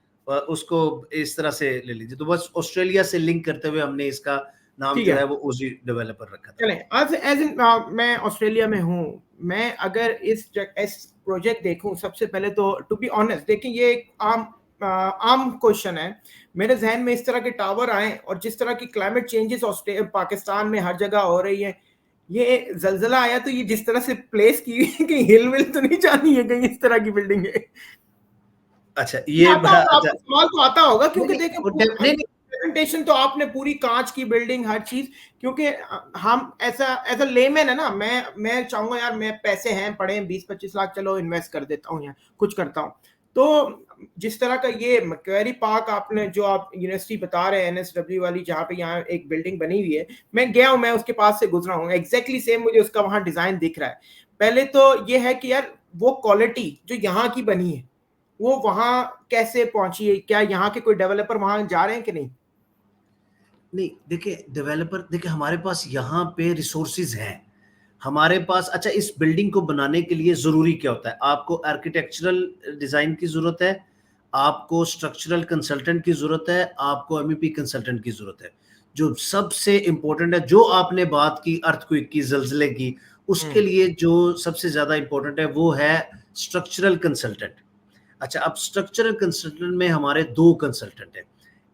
उसको इस तरह से ले लीजिए। तो बस ऑस्ट्रेलिया से लिंक करते हुए हमने इसका नाम ठीक जो है, है वो ओजी डेवलपर रखा था। चलें। आज एज इन मैं ऑस्ट्रेलिया में हूँ। मैं अगर इस प्रोजेक्ट देखूं, सबसे पहले तो टू बी ऑनेस्ट, देखिए ये एक आम क्वेश्चन है मेरे जहन में। इस तरह के टावर आए और जिस तरह की क्लाइमेट चेंजेस पाकिस्तान में हर जगह हो रही है, ये जलजला आया तो ये जिस तरह से प्लेस की कहीं हिल विल तो नहीं जानी है कहीं इस तरह की बिल्डिंग है। अच्छा, ये ये आता बड़ा होगा, अच्छा। आपको सवाल तो आता होगा, नहीं क्योंकि नहीं देखिए नहीं नहीं, प्रेजेंटेशन तो आपने पूरी कांच की बिल्डिंग हर चीज, क्योंकि हम ऐसा एज अ लेमैन है ना, मैं चाहूंगा यार, मैं पैसे हैं पड़े 20-25 लाख, चलो इन्वेस्ट कर देता हूँ या कुछ करता हूँ। तो जिस तरह का ये मैक्वेरी पार्क आपने जो आप यूनिवर्सिटी बता रहे हैं एनएसडब्ल्यू वाली, जहाँ पे यहाँ एक बिल्डिंग बनी हुई है, मैं गया हूँ, मैं उसके पास से गुजरा हूँ, एग्जैक्टली सेम मुझे उसका वहां डिजाइन दिख रहा है। पहले तो ये है कि यार वो क्वालिटी जो यहाँ की बनी है वो वहां कैसे पहुंची है? क्या यहाँ के कोई डेवलपर वहां जा रहे हैं कि नहीं? नहीं देखिए, डेवलपर देखिए, हमारे पास यहाँ पे रिसोर्सेज हैं। हमारे पास अच्छा, इस बिल्डिंग को बनाने के लिए जरूरी क्या होता है? आपको आर्किटेक्चरल डिजाइन की जरूरत है, आपको स्ट्रक्चरल कंसल्टेंट की जरूरत है, आपको एमईपी कंसल्टेंट की जरूरत है। जो सबसे इंपॉर्टेंट है, जो आपने बात की अर्थक्वेक की, जलजले की, उसके लिए जो सबसे ज्यादा इंपॉर्टेंट है वो है स्ट्रक्चरल कंसल्टेंट। अच्छा, अब स्ट्रक्चरल कंसल्टेंट में हमारे दो कंसल्टेंट हैं।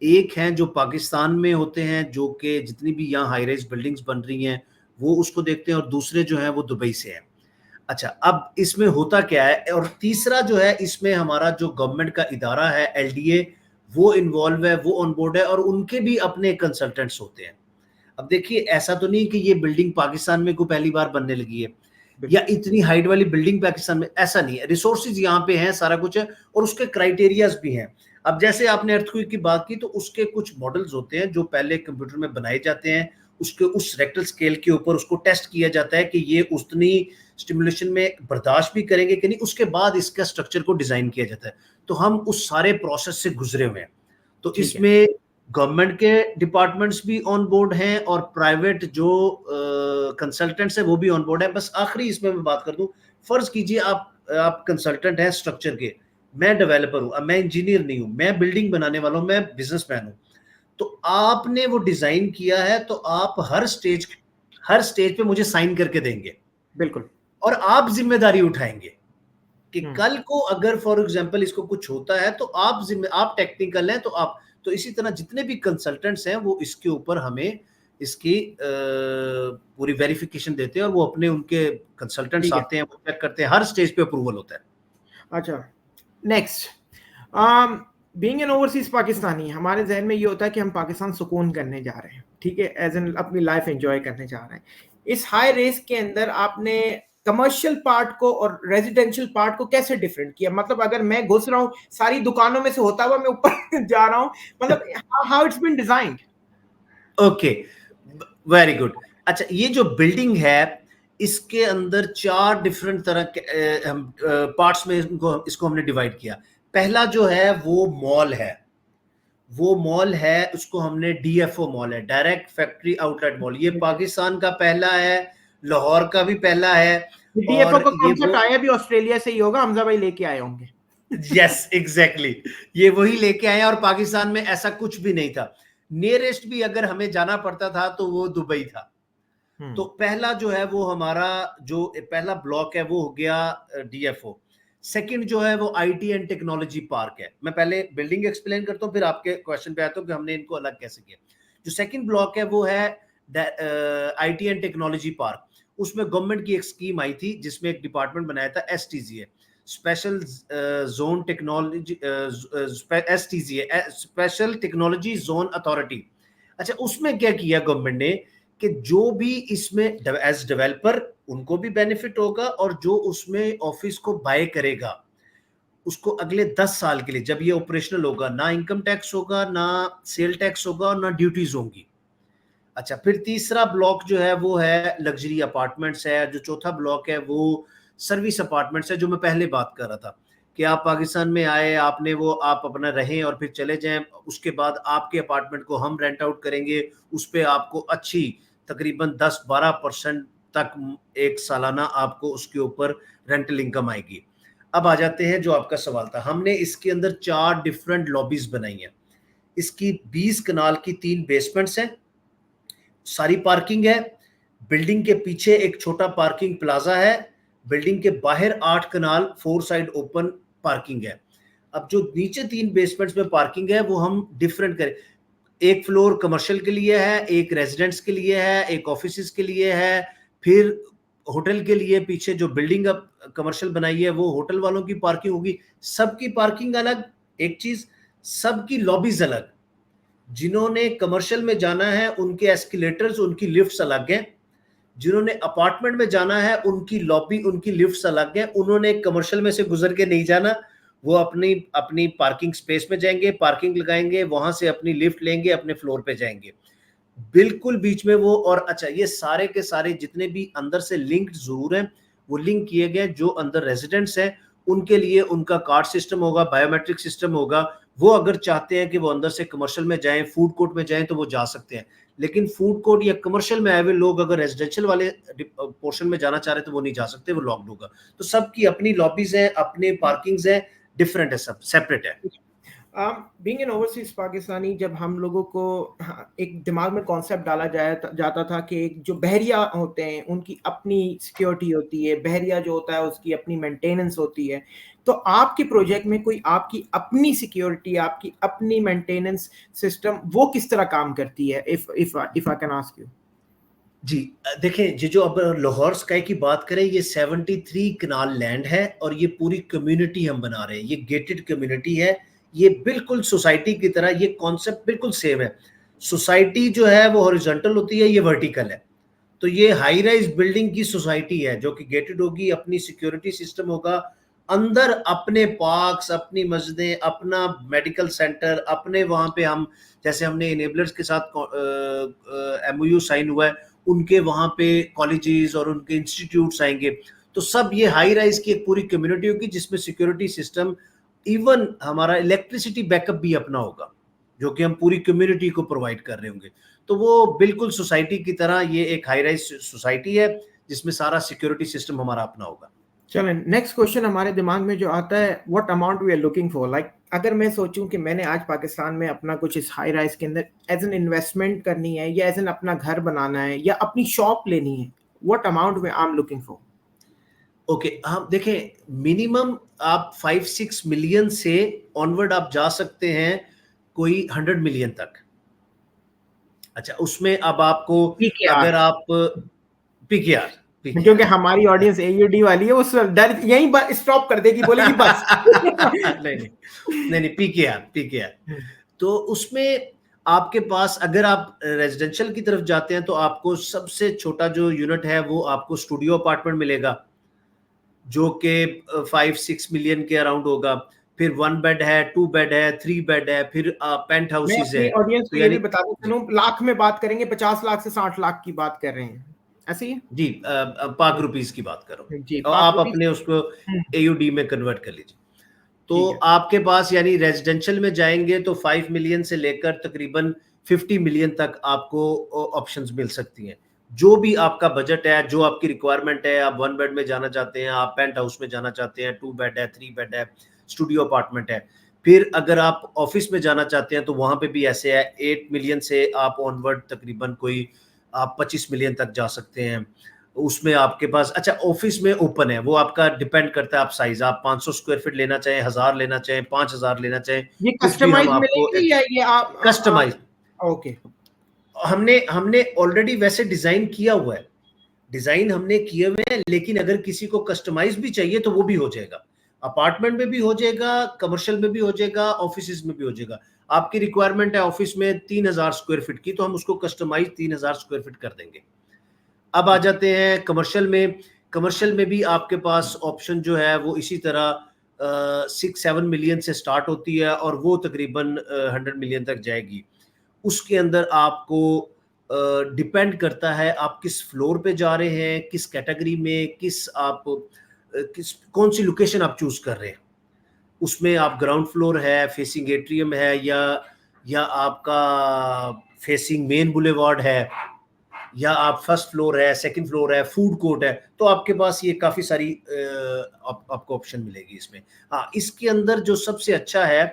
एक हैं जो पाकिस्तान में होते हैं, जो कि जितनी भी यहाँ हाई राइज बिल्डिंग्स बन रही हैं वो उसको देखते हैं, और दूसरे जो हैं वो दुबई से हैं। अच्छा, अब इसमें होता क्या है, और तीसरा जो है इसमें हमारा जो गवर्नमेंट का इदारा है एलडीए, वो इन्वॉल्व है, वो ऑन बोर्ड है, और उनके भी अपने कंसल्टेंट्स होते हैं। अब देखिए, ऐसा तो नहीं कि ये बिल्डिंग पाकिस्तान में कोई पहली बार बनने लगी है, या इतनी हाइट वाली बिल्डिंग पाकिस्तान में, ऐसा नहीं है। रिसोर्सेज यहाँ पे हैं, सारा कुछ है, और उसके क्राइटेरियाज भी हैं। अब जैसे आपने अर्थक्वेक की बात की, तो उसके कुछ मॉडल्स होते हैं जो पहले कंप्यूटर में बनाए जाते हैं, उसके उस रेक्टल स्केल के ऊपर उसको टेस्ट किया जाता है कि ये उतनी स्टिमुलेशन में बर्दाश्त भी करेंगे कि नहीं, उसके बाद इसका स्ट्रक्चर को डिजाइन किया जाता है। तो हम उस सारे प्रोसेस से गुजरे हुए हैं। तो ठीक है। इसमें गवर्नमेंट के डिपार्टमेंट्स भी ऑन बोर्ड हैं, और प्राइवेट जो कंसल्टेंट्स हैं वो भी ऑन बोर्ड है। बस आखिरी इसमें मैं बात कर दूं, फर्ज कीजिए आप कंसल्टेंट हैं स्ट्रक्चर के, मैं डेवलपर हूं, अब मैं इंजीनियर नहीं हूं, मैं बिल्डिंग बनाने वाला हूं, मैं बिजनेसमैन हूं। तो आपने वो डिजाइन किया है, तो आप हर स्टेज पे मुझे साइन करके देंगे, बिल्कुल। और आप जिम्मेदारी उठाएंगे कि हम्म। कल को अगर फॉर एग्जांपल इसको कुछ होता है तो आप टेक्निकल हैं, तो आप, तो इसी तरह जितने भी कंसल्टेंट्स हैं वो इसके ऊपर हमें इसकी पूरी वेरिफिकेशन देते हैं, और वो अपने उनके कंसल्टेंट्स ठीक है। आते हैं, वो चेक करते हैं, हर स्टेज पे अप्रूवल होता है। अच्छा, next. Being an overseas Pakistani, हमारे जहन में ये होता है कि हम पाकिस्तान सुकून करने जा रहे हैं, ठीक है, एज एन अपनी लाइफ एंजॉय करने जा रहे हैं। इस हाई रेस के अंदर आपने कमर्शियल पार्ट को और रेजिडेंशियल पार्ट को कैसे डिफरेंट किया? मतलब अगर मैं घुस रहा हूँ सारी दुकानों में से होता हुआ मैं ऊपर जा रहा हूँ, मतलब how it's been designed. Okay, very good. अच्छा, ये जो बिल्डिंग है इसके अंदर 4 डिफरेंट तरह के पार्ट्स में इसको हमने डिवाइड किया। पहला जो है वो मॉल है, उसको हमने डीएफओ मॉल है, डायरेक्ट फैक्ट्री आउटलेट मॉल। ये पाकिस्तान का पहला है, लाहौर का भी पहला है, डीएफओ और का ये कॉन्सेप्ट वो, आया भी ऑस्ट्रेलिया से ही होगा, हमजा भाई लेके आए होंगे। यस एग्जैक्टली, ये वही लेके आए, और पाकिस्तान में ऐसा कुछ भी नहीं था। नियरेस्ट भी अगर हमें जाना पड़ता था तो वो दुबई था। तो पहला जो है वो हमारा जो पहला ब्लॉक है वो हो गया डीएफओ। सेकंड जो है वो आईटी एंड टेक्नोलॉजी पार्क है। मैं पहले बिल्डिंग एक्सप्लेन करता हूँ, फिर आपके क्वेश्चन पे आता हूँ कि हमने इनको अलग कैसे किया। जो सेकंड ब्लॉक है वो है आईटी एंड टेक्नोलॉजी पार्क। उसमें गवर्नमेंट की एक स्कीम आई थी जिसमें एक डिपार्टमेंट बनाया था, एसटीजीए, स्पेशल जोन टेक्नोलॉजी, STZ है, स्पेशल टेक्नोलॉजी जोन अथॉरिटी। अच्छा, उसमें क्या किया गवर्नमेंट ने कि जो भी इसमें एज डेवलपर उनको भी बेनिफिट होगा, और जो उसमें ऑफिस को बाय करेगा उसको अगले 10 साल के लिए जब ये ऑपरेशनल होगा, ना इनकम टैक्स होगा, ना सेल टैक्स होगा, और ना ड्यूटीज होंगी। अच्छा, फिर तीसरा ब्लॉक जो है वो है लग्जरी अपार्टमेंट्स है। जो चौथा ब्लॉक है वो सर्विस अपार्टमेंट्स है, जो मैं पहले बात कर रहा था कि आप पाकिस्तान में आए, आपने वो आप अपना रहें और फिर चले जाएं, उसके बाद आपके अपार्टमेंट को हम रेंट आउट करेंगे, उस पर आपको अच्छी तकरीबन 10-12% तक एक सालाना आपको उसके ऊपर रेंटल इनकम आएगी। अब आ जाते हैं जो आपका सवाल था, हमने इसके अंदर 4 डिफरेंट लॉबीज बनाई हैं। इसकी 20 कनाल की 3 बेसमेंट्स हैं, सारी पार्किंग है। बिल्डिंग के पीछे एक छोटा पार्किंग प्लाजा है, बिल्डिंग के बाहर 8 कनाल 4 साइड ओपन पार्किंग है। अब जो नीचे 3 बेसमेंट्स में पार्किंग है वो हम डिफरेंट करें, एक फ्लोर कमर्शियल के लिए है, एक रेजिडेंट्स के लिए है, एक ऑफिस के लिए है, फिर होटल के लिए पीछे जो बिल्डिंग अब कमर्शियल बनाई है वो होटल वालों की पार्किंग होगी। सबकी पार्किंग अलग, एक चीज, सबकी लॉबीज अलग। जिन्होंने कमर्शियल में जाना है उनके एस्केलेटर्स, उनकी लिफ्ट्स अलग हैं। जिन्होंने अपार्टमेंट में जाना है उनकी लॉबी, उनकी लिफ्ट्स अलग हैं। उन्होंने कमर्शियल में से गुजर के नहीं जाना, वो अपनी अपनी पार्किंग स्पेस में जाएंगे, पार्किंग लगाएंगे, वहां से अपनी लिफ्ट लेंगे, अपने फ्लोर पे जाएंगे, बिल्कुल बीच में वो। और अच्छा, ये सारे के सारे जितने भी अंदर से लिंक्ड जरूर हैं, वो लिंक किए गए। जो अंदर रेजिडेंट्स हैं उनके लिए उनका कार्ड सिस्टम होगा, बायोमेट्रिक सिस्टम होगा। वो अगर चाहते हैं कि वो अंदर से कमर्शियल में जाएं, फूड कोर्ट में जाएं, तो वो जा सकते हैं। लेकिन फूड कोर्ट या कमर्शियल में आए हुए लोग अगर रेजिडेंशियल वाले पोर्शन में जाना चाह रहे तो वो नहीं जा सकते, वो लॉक्ड होगा। तो सबकी अपनी लॉबीज हैं, अपने पार्किंग्स हैं, डिफरेंट है, सब सेपरेट है। बीइंग एन ओवरसीज पाकिस्तानी, जब हम लोगों को एक दिमाग में कॉन्सेप्ट डाला जाता था कि एक जो बहरिया होते हैं उनकी अपनी सिक्योरिटी होती है, बहरिया जो होता है उसकी अपनी मेंटेनेंस होती है, तो आपके प्रोजेक्ट में कोई आपकी अपनी सिक्योरिटी, आपकी अपनी मेंटेनेंस सिस्टम वो किस तरह काम करती है, if I can ask you? जी देखें, जो अब लाहौर स्काई की बात करें, ये 73 कनाल लैंड है और ये पूरी कम्युनिटी हम बना रहे हैं। ये गेटेड कम्युनिटी है, ये बिल्कुल सोसाइटी की तरह, ये कॉन्सेप्ट बिल्कुल सेम है। सोसाइटी जो है वो हॉरिजॉन्टल होती है, ये वर्टिकल है। तो ये हाई राइज बिल्डिंग की सोसाइटी है जो कि गेटेड होगी, अपनी सिक्योरिटी सिस्टम होगा, अंदर अपने पार्क्स, अपनी मस्जिदें, अपना मेडिकल सेंटर, अपने वहां पे हम जैसे हमने इनेबलर्स के साथ MOU साइन हुआ है, उनके वहां पे कॉलेजेस और उनके इंस्टीट्यूट्स आएंगे। तो सब ये हाई राइज की एक पूरी कम्युनिटी होगी जिसमें सिक्योरिटी सिस्टम, इवन हमारा इलेक्ट्रिसिटी बैकअप भी अपना होगा जो कि हम पूरी कम्युनिटी को प्रोवाइड कर रहे होंगे। तो वो बिल्कुल सोसाइटी की तरह ये एक हाई राइज सोसाइटी है जिसमें सारा सिक्योरिटी सिस्टम हमारा अपना होगा। चलें, नेक्स्ट क्वेश्चन हमारे दिमाग में जो आता है, what amount we are looking for. Like अगर मैं सोचूं कि मैंने आज पाकिस्तान में अपना कुछ इस हाई राइज के अंदर एज एन इन्वेस्टमेंट करनी है या एज एन अपना घर बनाना है या अपनी शॉप लेनी है, what amount I am looking for? Okay, हम देखें, मिनिमम आप 5-6 मिलियन से ऑनवर्ड आप जा सकते हैं कोई 100 मिलियन तक। अच्छा, उसमें अब आपको अगर आप PKR, क्योंकि हमारी ऑडियंस AUD वाली है, वो डर यहीं स्टॉप कर देगी, बोलेगी बस। नहीं, PKR। तो उसमें आपके पास अगर आप रेजिडेंशियल की तरफ जाते हैं तो आपको सबसे छोटा जो यूनिट है वो आपको स्टूडियो अपार्टमेंट मिलेगा जो कि 5-6 मिलियन के अराउंड होगा। फिर 1 बेड है, 2 बेड है, 3 बेड है, फिर पेंट हाउसेस है। ऑडियंस को ये भी बता दूं, लाख में बात करेंगे, 50 लाख से 60 लाख की बात कर रहे हैं, ऐसे ही जी। पाक रुपीस की बात करो और आप अपने उसको AUD में कन्वर्ट कर लीजिए। तो आपके पास यानी रेजिडेंशियल में जाएंगे तो 5 मिलियन से लेकर तकरीबन 50 मिलियन तक आपको ऑप्शंस मिल सकती हैं। जो भी आपका बजट है, जो आपकी रिक्वायरमेंट है, आप 1 बेड में जाना चाहते हैं, आप पेंट हाउस में जाना चाहते हैं, 2 बेड है, 3 बेड है, स्टूडियो अपार्टमेंट है। फिर अगर आप ऑफिस में जाना चाहते हैं तो वहां पे भी ऐसे है, 8 मिलियन से आप ऑनवर्ड तकरीबन कोई आप 25 मिलियन तक जा सकते हैं। उसमें आपके पास, अच्छा, ऑफिस में ओपन है, वो आपका डिपेंड करता है आप साइज, आप 500 स्क्वायर फीट लेना चाहें, 1000 लेना चाहें, 5000 लेना चाहें, ये कस्टमाइज मिलेगी या ये आप कस्टमाइज? ओके, हमने ऑलरेडी वैसे डिजाइन किया हुआ है, डिजाइन हमने किए हुए हैं, लेकिन अगर किसी को कस्टमाइज भी चाहिए तो वो भी हो जाएगा। अपार्टमेंट में भी हो जाएगा, कमर्शियल में भी हो जाएगा, ऑफिस में भी हो जाएगा। आपकी रिक्वायरमेंट है ऑफिस में 3000 स्क्वायर फीट की, तो हम उसको कस्टमाइज 3000 स्क्वायर फीट कर देंगे। अब आ जाते हैं कमर्शियल में। कमर्शियल में भी आपके पास ऑप्शन जो है वो इसी तरह 6-7 मिलियन से स्टार्ट होती है और वो तकरीबन 100 मिलियन तक जाएगी। उसके अंदर आपको डिपेंड करता है आप किस फ्लोर पे जा रहे हैं, किस कैटेगरी में, किस कौन सी लोकेशन आप चूज कर रहे हैं। उसमें आप ग्राउंड फ्लोर है, फेसिंग एट्रियम है, या आपका फेसिंग मेन बुलेवार्ड है, या आप फर्स्ट फ्लोर है, सेकंड फ्लोर है, फूड कोर्ट है, तो आपके पास ये काफ़ी सारी आपको ऑप्शन मिलेगी इसमें। हाँ, इसके अंदर जो सबसे अच्छा है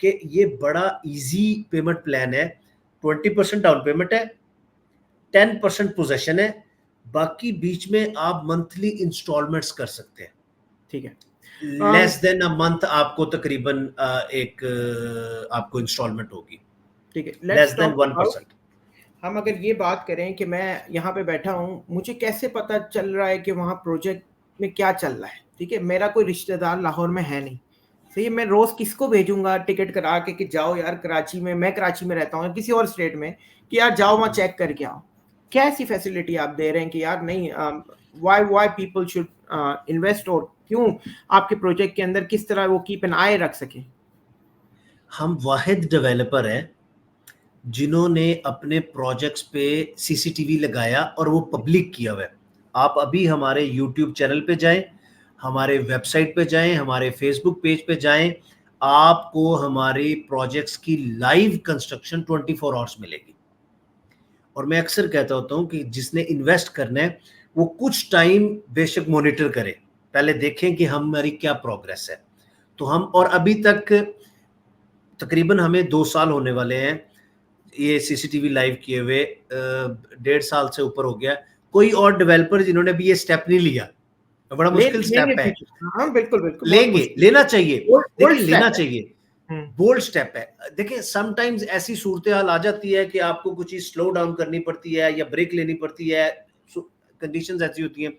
कि ये बड़ा इजी पेमेंट प्लान है। 20% डाउन पेमेंट है, 10% पोजेशन है, बाकी बीच में आप मंथली इंस्टॉलमेंट्स कर सकते हैं। ठीक है, लेस देन अ मंथ आपको तकरीबन आपको इंस्टॉलमेंट होगी। ठीक है, लेस देन 1%। हम अगर ये बात करें कि मैं यहाँ पे बैठा हूँ, मुझे कैसे पता चल रहा है कि वहाँ प्रोजेक्ट में क्या चल रहा है? ठीक है, मेरा कोई रिश्तेदार लाहौर में है नहीं, सही, मैं रोज किसको भेजूंगा टिकट करा के कि जाओ यार कराची में, मैं कराची में रहता हूँ किसी और स्टेट में, कि यार जाओ वहाँ चेक करके आओ। क्या ऐसी फैसिलिटी आप दे रहे हैं कि यार नहीं, व्हाई पीपल शुड इन्वेस्ट, और क्यों आपके प्रोजेक्ट के अंदर किस तरह वो कीप एन आई रख सके? हम वाहिद डेवलपर हैं जिन्होंने अपने प्रोजेक्ट्स पे सीसीटीवी लगाया और वो पब्लिक किया हुआ है। आप अभी हमारे यूट्यूब चैनल पे जाएं, हमारे वेबसाइट पे जाएं, हमारे फेसबुक पेज पे जाएं, आपको हमारे प्रोजेक्ट्स की लाइव कंस्ट्रक्शन 24 आवर्स मिलेगी। और मैं अक्सर कहता होता हूं कि जिसने इन्वेस्ट करना है वो कुछ टाइम बेशक मॉनिटर करे, पहले देखें कि हमारी क्या प्रोग्रेस है। तो हम, और अभी तक तकरीबन हमें 2 साल होने वाले हैं ये सीसीटीवी लाइव किए हुए, 1.5 साल से ऊपर हो गया। कोई और डेवलपर जिन्होंने भी ये स्टेप नहीं लिया, बड़ा मुश्किल स्टेप है। हाँ बिल्कुल बिल्कुल, लेंगे, लेना चाहिए, देखिए लेना चाहिए, बोल्ड स्टेप है। देखिए समटाइम्स ऐसी सूरत हाल आ जाती है कि आपको कुछ चीज स्लो डाउन करनी पड़ती है या ब्रेक लेनी पड़ती है, कंडीशंस ऐसी होती हैं,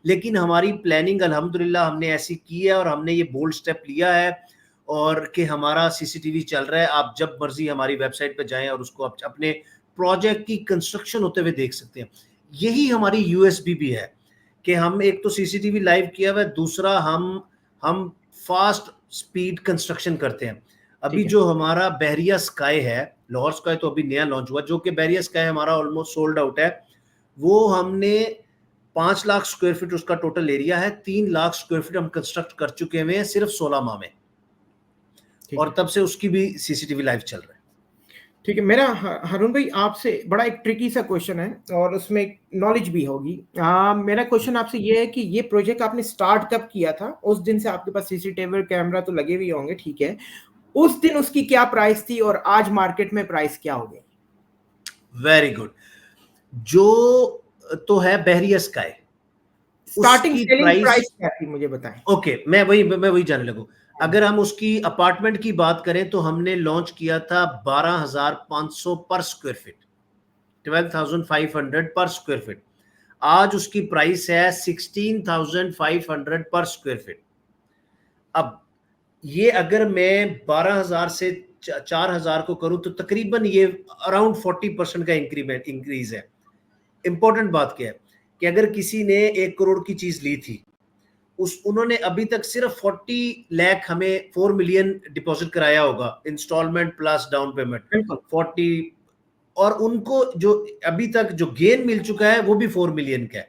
लेकिन हमारी प्लानिंग अल्हम्दुलिल्लाह हमने ऐसी की है और हमने ये बोल्ड स्टेप लिया है, और कि हमारा सीसीटीवी चल रहा है। आप जब मर्जी हमारी वेबसाइट पे जाएं और उसको आप अपने प्रोजेक्ट की कंस्ट्रक्शन होते हुए देख सकते हैं। यही हमारी यूएसपी भी है कि हम एक तो सीसीटीवी लाइव किया हुआ है, दूसरा हम फास्ट स्पीड कंस्ट्रक्शन करते हैं। अभी जो हमारा बहरिया स्काई है, लाहौर स्काई तो अभी नया लॉन्च हुआ, जो कि बहरिया स्काई हमारा ऑलमोस्ट सोल्ड आउट है। वो हमने 5 लाख स्क्वायर फीट उसका टोटल एरिया है, 3 लाख स्क्वायर फीट हम कंस्ट्रक्ट कर चुके हैं सिर्फ 16 माह में, और तब से उसकी भी सीसीटीवी लाइव चल रहा है। ठीक है, मेरा हारून भाई आपसे बड़ा एक ट्रिकी सा क्वेश्चन है और उसमें नॉलेज भी होगी। मेरा क्वेश्चन आपसे ये है कि ये प्रोजेक्ट आपने स्टार्ट कब किया था? उस दिन से आपके पास सीसीटीवी कैमरा तो लगे हुए होंगे, ठीक है, उस दिन उसकी क्या प्राइस थी और आज मार्केट में प्राइस क्या हो गई? Very good. जो तो है बहरिया स्काई, स्टार्टिंग सेलिंग प्राइस क्या थी मुझे बताएं। ओके, मैं वही जानने लगूं। अगर हम उसकी अपार्टमेंट की बात करें तो हमने लॉन्च किया था 12,500 पर स्क्वायर फीट, 12,500 पर स्क्वायर फीट। आज उसकी प्राइस है 16,500 पर स्क्वायर फीट। अब ये अगर मैं 12,000 से 4,000 को करूं तो तकरीबन ये अराउंड 40% का इंक्रीज है। इंपॉर्टेंट बात क्या है कि अगर किसी ने 1 करोड़ की चीज ली थी, उन्होंने अभी तक सिर्फ 40 लाख हमें 4 मिलियन डिपॉजिट कराया होगा, इंस्टॉलमेंट प्लस डाउन पेमेंट 40, और उनको जो अभी तक जो गेन मिल चुका है वो भी 4 मिलियन का है,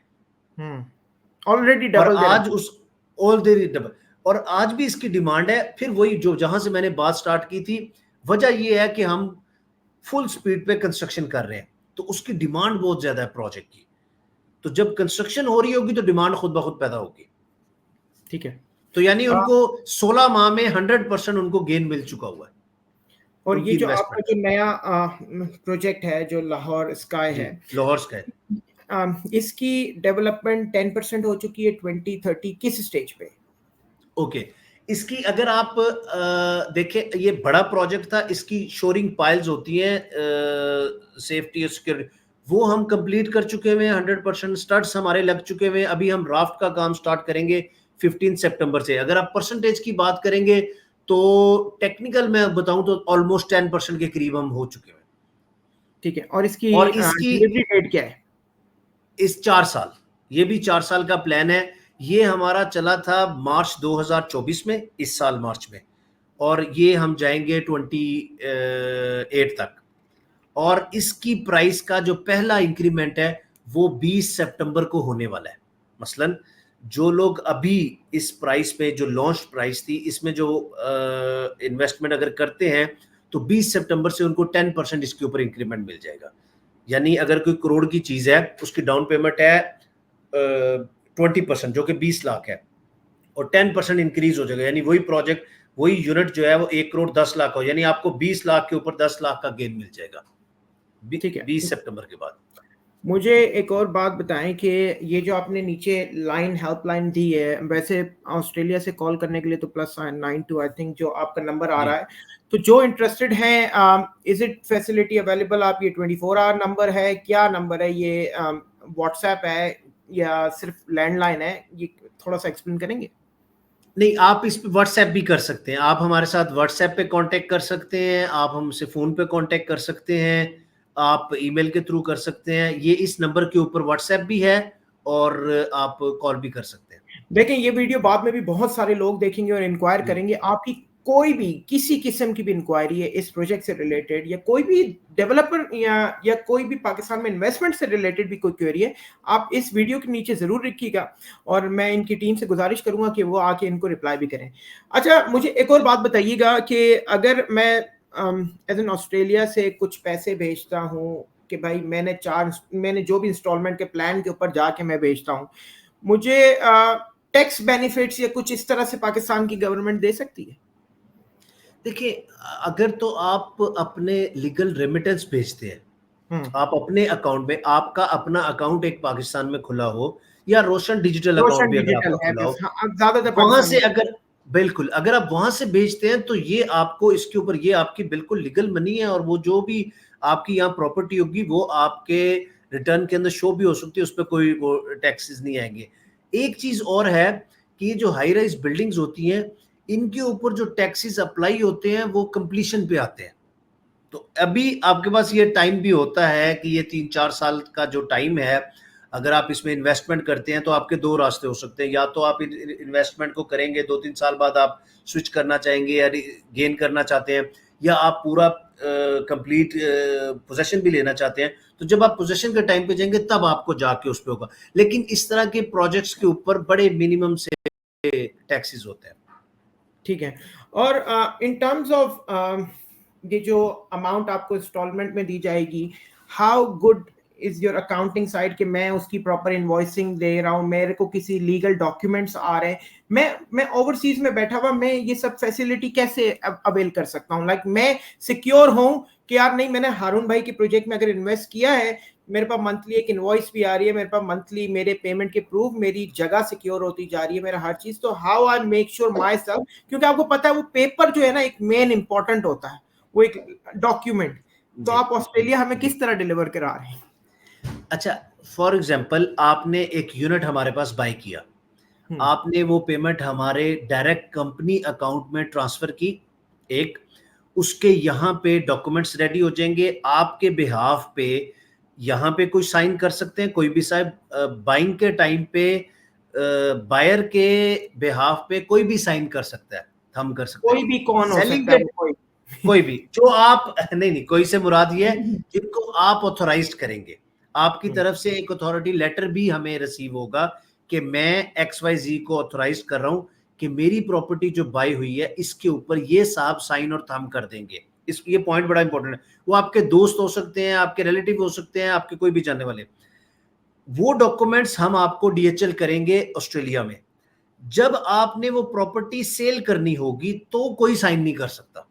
ऑलरेडी डबल। आज उस ऑलरेडी डबल, और आज भी इसकी डिमांड है। फिर वही जो जहां से मैंने बात स्टार्ट की थी, वजह ये है कि हम फुल स्पीड पे कंस्ट्रक्शन कर रहे हैं, तो उसकी डिमांड बहुत ज्यादा है प्रोजेक्ट की। तो जब कंस्ट्रक्शन हो रही होगी तो डिमांड खुद ब खुद पैदा होगी। ठीक है, तो यानी उनको 16 माह में 100% उनको गेन मिल चुका हुआ है। और ये जो आपका जो नया प्रोजेक्ट है जो लाहौर स्काई है, लाहौर स्काई, इसकी डेवलपमेंट 10% हो चुकी है, 20-30 किस स्टेज पे? ओके, इसकी अगर आप देखें, ये बड़ा प्रोजेक्ट था, इसकी शोरिंग पाइल्स होती हैं, सेफ्टी और सिक्योरिटी, वो हम कंप्लीट कर चुके हैं 100%। स्टड्स हमारे लग चुके हैं, अभी हम राफ्ट का काम स्टार्ट करेंगे, 15 सितंबर से। अगर आप परसेंटेज की बात करेंगे तो टेक्निकल मैं बताऊं तो ऑलमोस्ट 10% के करीब हम हो चुके हैं। ठीक है, और इसकी और इसकी डिलीवरी डेट क्या है? इस 4 साल, ये भी 4 साल का प्लान है। ये हमारा चला था मार्च 2024 में, इस साल मार्च में, और ये हम जाएंगे 28 तक। और इसकी प्राइस का जो पहला इंक्रीमेंट है वो 20 सितंबर को होने वाला है। मसलन जो लोग अभी इस प्राइस पे, जो लॉन्च प्राइस थी, इसमें जो इन्वेस्टमेंट अगर करते हैं तो 20 सितंबर से उनको 10% इसके ऊपर इंक्रीमेंट मिल जाएगा। यानी अगर कोई करोड़ की चीज है, उसकी डाउन पेमेंट है 20%, जो कि 20 लाख है, और 10% इंक्रीज हो जाएगा। यानी वही प्रोजेक्ट, वही यूनिट जो है वो 1 करोड़ 10 लाख हो, यानी आपको 20 लाख के ऊपर 10 लाख का गेन मिल जाएगा ठीक है, 20 सितंबर के बाद। मुझे एक और बात बताएं कि ये जो आपने नीचे लाइन, हेल्पलाइन दी है, वैसे ऑस्ट्रेलिया से कॉल करने के लिए तो +92 आई थिंक जो आपका नंबर आ रहा है, तो जो इंटरेस्टेड हैं, इज इट फैसिलिटी अवेलेबल? आप ये 24 आवर नंबर है, क्या नंबर है ये? व्हाट्सएप है या सिर्फ लैंडलाइन है? ये थोड़ा सा एक्सप्लेन करेंगे? नहीं, आप इस पे व्हाट्सएप भी कर सकते हैं। आप हमारे साथ व्हाट्सएप पे कांटेक्ट कर सकते हैं, आप हमसे फोन पे कांटेक्ट कर सकते हैं, आप ईमेल के थ्रू कर सकते हैं। ये इस नंबर के ऊपर व्हाट्सएप भी है और आप कॉल भी कर सकते हैं। देखें, ये वीडियो बाद में भी बहुत सारे लोग देखेंगे और इंक्वायर करेंगे। आपकी कोई भी किसी किस्म की भी इंक्वायरी है इस प्रोजेक्ट से रिलेटेड, या कोई भी डेवलपर या कोई भी पाकिस्तान में इन्वेस्टमेंट से रिलेटेड भी कोई क्वेरी है, आप इस वीडियो के नीचे जरूर रखिएगा और मैं इनकी टीम से गुजारिश करूंगा कि वो आके इनको रिप्लाई भी करें। अच्छा, मुझे एक और बात बताइएगा कि अगर मैं एज एन ऑस्ट्रेलिया से कुछ पैसे भेजता हूँ कि भाई मैंने जो भी इंस्टॉलमेंट के प्लान के ऊपर जाके मैं भेजता हूँ, मुझे टैक्स बेनिफिट्स या कुछ इस तरह से पाकिस्तान की गवर्नमेंट दे सकती है? देखिए, अगर तो आप अपने लीगल रेमिटेंस भेजते हैं, आप अपने अकाउंट में, आपका अपना अकाउंट एक पाकिस्तान में खुला हो, या रोशन डिजिटल अकाउंट भी अगर आपका खुला हो, ज्यादातर वहां से अगर, बिल्कुल, अगर आप वहां से भेजते हैं तो ये आपको इसके ऊपर, ये आपकी बिल्कुल लीगल मनी है, और वो जो भी आपकी यहाँ प्रॉपर्टी होगी वो आपके रिटर्न के अंदर शो भी हो सकती है, उस पर कोई वो टैक्सेस नहीं आएंगे। एक चीज और है कि ये जो हाई राइज बिल्डिंग्स होती हैं, इनके ऊपर जो टैक्सेस अप्लाई होते हैं वो कंप्लीशन पे आते हैं। तो अभी आपके पास ये टाइम भी होता है कि ये 3-4 साल का जो टाइम है, अगर आप इसमें इन्वेस्टमेंट करते हैं तो आपके 2 रास्ते हो सकते हैं। या तो आप इन्वेस्टमेंट को करेंगे, 2-3 साल बाद आप स्विच करना चाहेंगे या गेन करना चाहते हैं, या आप पूरा कंप्लीट पोजेशन भी लेना चाहते हैं। तो जब आप पोजेशन के टाइम पे जाएंगे तब आपको जाके उस पे होगा। लेकिन इस तरह के प्रोजेक्ट्स के ऊपर बड़े मिनिमम से टैक्सेस होते हैं। ठीक है, और इन टर्म्स ऑफ ये जो अमाउंट आपको इंस्टॉलमेंट में दी जाएगी, how good is your accounting side कि मैं उसकी प्रॉपर इनवॉइसिंग दे रहा हूँ, मेरे को किसी लीगल डॉक्यूमेंट्स आ रहे हैं, मैं ओवरसीज में बैठा हुआ, मैं ये सब फैसिलिटी कैसे अवेल कर सकता हूँ? लाइक मैं सिक्योर हूँ कि यार नहीं, मैंने हारून भाई के प्रोजेक्ट में अगर इन्वेस्ट किया है, मेरे पास मंथली एक इनवॉइस भी आ रही है, मेरे पास मंथली मेरे पेमेंट के प्रूफ, मेरी जगह सिक्योर होती जा रही है, मेरा हर चीज। तो how I make sure my self, क्योंकि आपको पता है वो पेपर जो है ना एक मेन इंपॉर्टेंट होता है, वो एक डॉक्यूमेंट, तो आप ऑस्ट्रेलिया हमें किस तरह डिलीवर करा रहे हैं? अच्छा, फॉर एग्जाम्पल, आपने एक यूनिट हमारे पास बाय किया, आपने वो पेमेंट हमारे डायरेक्ट कंपनी अकाउंट में ट्रांसफर की, एक उसके यहाँ पे डॉक्यूमेंट्स रेडी हो जाएंगे आपके बिहाफ पे, यहाँ पे कोई साइन कर सकते हैं, कोई भी साहब, बाइंग के टाइम पे बायर के बिहाफ पे कोई भी साइन कर सकता है, हम कर सकते हैं। कोई भी कौन हो सेलिंग सकता है? कोई भी जो आप नहीं, कोई से मुराद ये है जिनको आप ऑथोराइज्ड करेंगे। आपकी तरफ से एक अथॉरिटी लेटर भी हमें रिसीव होगा कि मैं XYZ को ऑथोराइज कर रहा हूं कि मेरी प्रॉपर्टी जो बाई हुई है इसके ऊपर ये साहब साइन और थंब कर देंगे। ये पॉइंट बड़ा इंपॉर्टेंट है। वो आपके दोस्त हो सकते हैं, आपके रिलेटिव हो सकते हैं, आपके कोई भी जानने वाले। वो डॉक्यूमेंट्स हम आपको DHL करेंगे ऑस्ट्रेलिया में। जब आपने वो प्रॉपर्टी सेल करनी होगी तो कोई साइन नहीं कर सकता,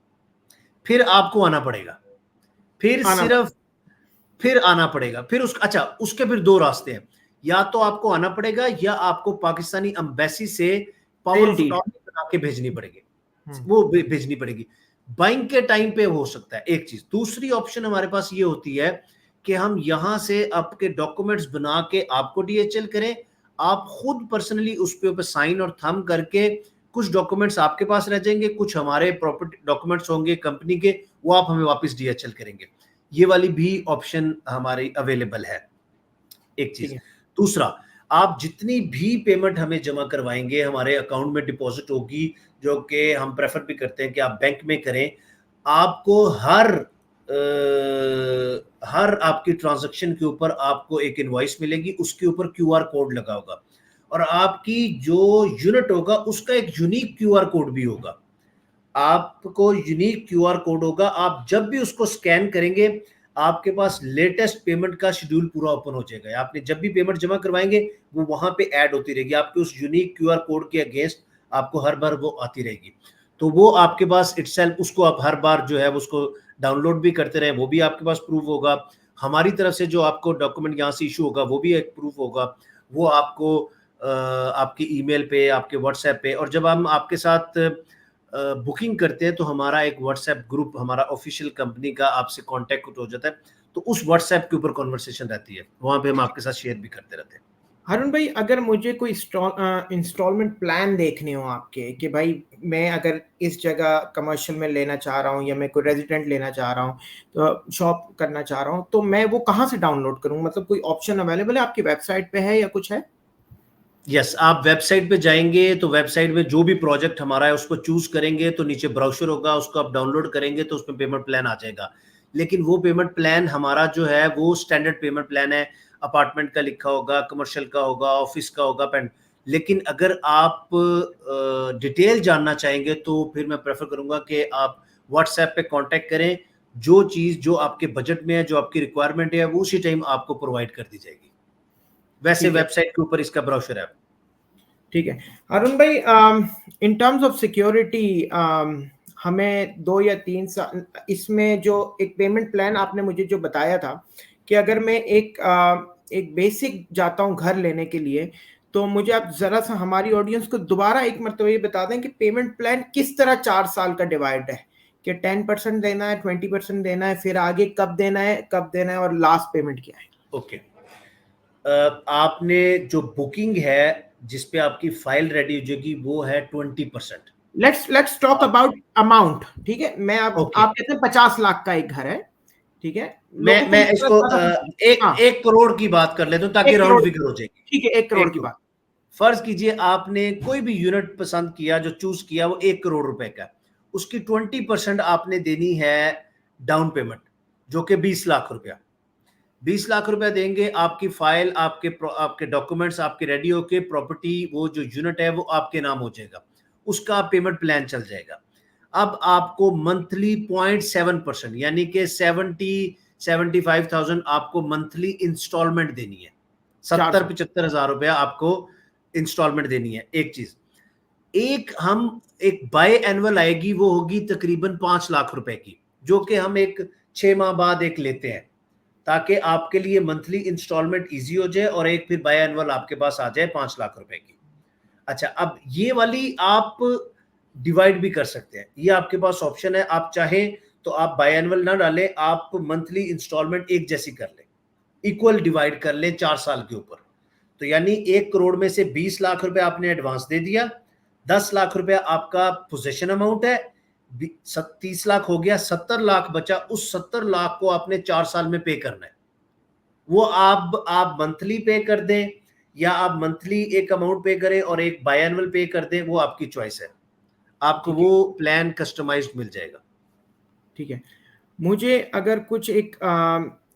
फिर आपको आना पड़ेगा, फिर आना पड़ेगा। फिर उसके फिर 2 रास्ते हैं, या तो आपको आना पड़ेगा या आपको पाकिस्तानी एम्बेसी से पावर ऑफ अटॉर्नी बना के भेजनी पड़ेगी, वो भेजनी पड़ेगी। बाइंग के टाइम पे हो सकता है एक चीज। दूसरी ऑप्शन हमारे पास ये होती है कि हम यहां से आपके डॉक्यूमेंट्स बना के आपको DHL करें, आप खुद पर्सनली उस पे ऊपर साइन और थंब करके, कुछ डॉक्यूमेंट्स आपके पास रह जाएंगे, कुछ हमारे प्रॉपर्टी डॉक्यूमेंट्स होंगे कंपनी के, वो आप हमें वापस डीएचएल करेंगे। ये वाली भी ऑप्शन हमारी अवेलेबल है, एक चीज। दूसरा, आप जितनी भी पेमेंट हमें जमा करवाएंगे हमारे अकाउंट में डिपॉजिट होगी, जो कि हम प्रेफर भी करते हैं कि आप बैंक में करें। आपको हर आपकी ट्रांजैक्शन के ऊपर आपको एक इनवॉइस मिलेगी, उसके ऊपर क्यूआर कोड लगा होगा, और आपकी जो यूनिट होगा उसका एक यूनिक क्यूआर कोड भी होगा। आपको यूनिक क्यूआर कोड होगा, आप जब भी उसको स्कैन करेंगे आपके पास लेटेस्ट पेमेंट का शेड्यूल पूरा ओपन हो जाएगा। आपने जब भी पेमेंट जमा करवाएंगे वो वहां पे ऐड होती रहेगी, आपके उस यूनिक क्यूआर कोड के अगेंस्ट आपको हर बार वो आती रहेगी। तो वो आपके पास इटसेल्फ, उसको आप हर बार जो है उसको डाउनलोड भी करते रहे, वो भी आपके पास प्रूफ होगा। हमारी तरफ से जो आपको डॉक्यूमेंट यहाँ से इशू होगा वो भी एक प्रूफ होगा, वो आपको आपकी ईमेल पे, आपके व्हाट्सएप पे, और जब हम आपके साथ बुकिंग करते हैं तो हमारा एक व्हाट्सएप ग्रुप, हमारा ऑफिशियल कंपनी का आपसे कांटेक्ट हो जाता है, तो उस व्हाट्सएप के ऊपर कॉन्वर्सेशन रहती है, वहां पे हम आपके साथ शेयर भी करते रहते हैं। हारून भाई, अगर मुझे कोई इंस्टॉलमेंट प्लान देखने हो आपके, कि भाई मैं अगर इस जगह कमर्शियल में लेना चाह रहा हूँ, या मैं कोई रेजिडेंट लेना चाह रहा हूँ, तो शॉप करना चाह रहा हूँ, तो मैं वो कहाँ से डाउनलोड करूँ? मतलब कोई ऑप्शन अवेलेबल है आपकी वेबसाइट पे है या कुछ है? यस, आप वेबसाइट पे जाएंगे तो वेबसाइट में जो भी प्रोजेक्ट हमारा है उसको चूज करेंगे तो नीचे ब्राउचर होगा, उसको आप डाउनलोड करेंगे तो उसमें पेमेंट प्लान आ जाएगा। लेकिन वो पेमेंट प्लान हमारा जो है वो स्टैंडर्ड पेमेंट प्लान है, अपार्टमेंट का लिखा होगा, कमर्शियल का होगा, ऑफिस का होगा, पेंट। लेकिन अगर आप डिटेल जानना चाहेंगे तो फिर मैं प्रेफर करूंगा कि आप व्हाट्सएप पे कांटेक्ट करें, जो चीज़ जो आपके बजट में है, जो आपकी रिक्वायरमेंट है, वो उसी टाइम आपको प्रोवाइड कर दी जाएगी। वैसे वेबसाइट के ऊपर इसका ब्राउचर है। ठीक है अरुण भाई, इन टर्म्स ऑफ सिक्योरिटी हमें 2 या 3 साल इसमें, जो एक पेमेंट प्लान आपने मुझे जो बताया था कि अगर मैं एक बेसिक जाता हूं घर लेने के लिए, तो मुझे आप जरा सा हमारी ऑडियंस को दोबारा एक मरतबा ये बता दें कि पेमेंट प्लान किस तरह 4 साल का डिवाइड है, कि 10% देना है, 20% देना है, फिर आगे कब देना है और लास्ट पेमेंट क्या है? ओके, आपने जो बुकिंग है जिस पे आपकी फाइल रेडी हो जाएगी वो है 20%। लेट्स टॉक अबाउट अमाउंट, ठीक है? मैं आप कहते हैं 50 लाख का एक घर है, ठीक है? मैं इसको एक करोड़ की बात कर लेता हूं ताकि राउंड फिगर हो जाएगी। ठीक है, 1 करोड़ की बात। फर्ज कीजिए आपने कोई भी यूनिट पसंद किया, जो चूज किया वो 1 करोड़ रुपए का, उसकी 20% आपने देनी है डाउन पेमेंट, जो कि 20 लाख रुपया। 20 लाख रुपया देंगे, आपकी फाइल, आपके डॉक्यूमेंट्स आपके रेडी होके प्रॉपर्टी, वो जो यूनिट है वो आपके नाम हो जाएगा, उसका पेमेंट प्लान चल जाएगा। अब आपको मंथली 0.7% यानी कि 75,000 आपको मंथली इंस्टॉलमेंट देनी है, 70-75 हजार रुपया आपको इंस्टॉलमेंट देनी है। एक चीज, एक बाय एनुअल आएगी, वो होगी तकरीबन 5 लाख रुपए की, जो कि हम एक 6 माह बाद एक लेते हैं, ताकि आपके लिए मंथली इंस्टॉलमेंट इजी हो जाए और एक फिर बाय एनुअल आपके पास आ जाए 5 लाख रुपए की। अच्छा, अब ये वाली आप डिवाइड भी कर सकते हैं, ये आपके पास ऑप्शन है। आप चाहें तो आप बाय एनुअल ना डालें, आप मंथली इंस्टॉलमेंट एक जैसी कर लें, इक्वल डिवाइड कर लें 4 साल के ऊपर। तो यानी 1 करोड़ में से 20 लाख रुपए आपने एडवांस दे दिया, 10 लाख रुपया आपका पोजीशन अमाउंट है, 30 लाख हो गया, 70 लाख बचा। उस 70 लाख को आपने 4 साल में पे करना है। वो आप मंथली पे कर दें या आप मंथली एक अमाउंट पे करें और एक बाय एनुअल पे कर दें, वो आपकी चॉइस है। आपको वो प्लान कस्टमाइज्ड मिल जाएगा। ठीक है, मुझे अगर कुछ एक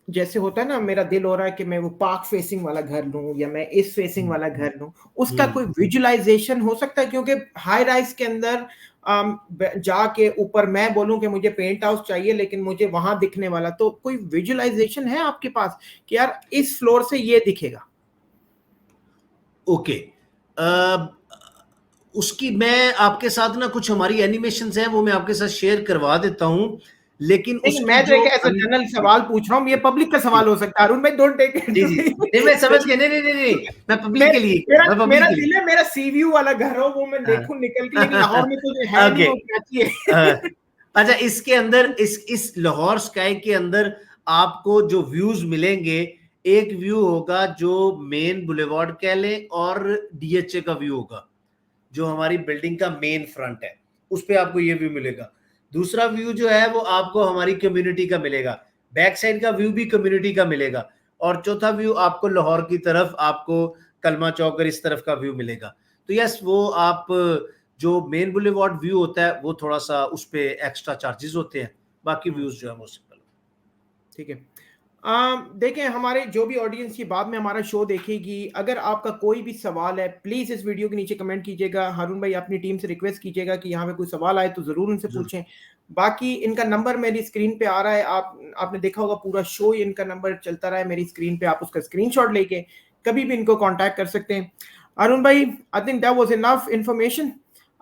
जैसे होता है ना, मेरा दिल हो रहा है कि मैं वो पार्क फेसिंग वाला घर लूं या मैं इस फेसिंग वाला घर लूं, उसका कोई विजुअलाइजेशन हो सकता है? क्योंकि हाई राइज के अंदर जाके ऊपर मैं बोलूं कि मुझे पेंट हाउस चाहिए, लेकिन मुझे वहां दिखने वाला, तो कोई विजुअलाइजेशन है आपके पास कि यार इस फ्लोर से ये दिखेगा? ओके, उसकी मैं आपके साथ ना कुछ हमारी एनिमेशंस हैं, वो मैं आपके साथ शेयर करवा देता हूं। लेकिन मैं तो एक ऐसा जनरल सवाल पूछ रहा हूं, ये पब्लिक का सवाल हो सकता है अरुण भाई, डोंट टेक इट। नहीं, मैं समझ गया, नहीं, मैं पब्लिक के लिए, मेरा दिल है मेरा सी व्यू वाला घर हो, वो मैं देखूं निकल के, लेकिन लाहौर में तो जो है नहीं, वो क्या चाहिए। अच्छा, इसके अंदर इस लाहौर स्काई के अंदर आपको जो व्यूज मिलेंगे, एक व्यू होगा जो मेन बुलेवार्ड कह लें और DHA का व्यू होगा, जो हमारी बिल्डिंग का मेन फ्रंट है, उस पे आपको ये व्यू मिलेगा। दूसरा व्यू जो है वो आपको हमारी कम्युनिटी का मिलेगा, बैक साइड का व्यू भी कम्युनिटी का मिलेगा, और चौथा व्यू आपको लाहौर की तरफ, आपको कलमा चौक और इस तरफ का व्यू मिलेगा। तो यस, वो आप जो मेन बुलेवार्ड व्यू होता है वो थोड़ा सा उस पे एक्स्ट्रा चार्जेस होते हैं, बाकी व्यूज जो है वो सिंपल। ठीक है। देखें, हमारे जो भी ऑडियंस ये बाद में हमारा शो देखेगी, अगर आपका कोई भी सवाल है प्लीज़ इस वीडियो के नीचे कमेंट कीजिएगा। हारून भाई अपनी टीम से रिक्वेस्ट कीजिएगा कि यहाँ पे कोई सवाल आए तो ज़रूर उनसे पूछें। बाकी इनका नंबर मेरी स्क्रीन पे आ रहा है, आपने देखा होगा पूरा शो इनका नंबर चलता रहा है मेरी स्क्रीन पे, आप उसका स्क्रीनशॉट लेके कभी भी इनको कॉन्टैक्ट कर सकते हैं। हारून भाई, I think that was enough information.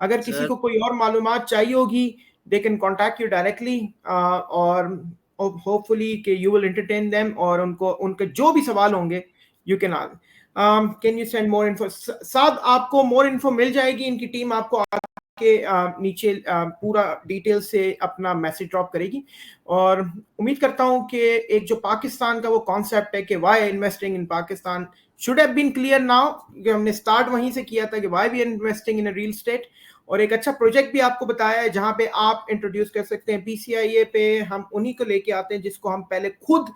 अगर किसी को कोई और मालूमात चाहिए होगी, they can contact you directly, और होपफुली कि यू विल एंटरटेन देम, और उनके जो भी सवाल होंगे you can ask. Can you send more info? साथ आपको मोर इन्फो मिल जाएगी, इनकी टीम आपको आके नीचे पूरा डिटेल से अपना मैसेज ड्रॉप करेगी। और उम्मीद करता हूं कि एक जो पाकिस्तान का वो कॉन्सेप्ट है कि why investing in Pakistan should have been clear now, हमने स्टार्ट वहीं से किया था कि why we are investing in a real estate, और एक अच्छा प्रोजेक्ट भी आपको बताया है जहां पे आप इंट्रोड्यूस कर सकते हैं PCIA पे। हम उन्हीं को लेके आते हैं जिसको हम पहले खुद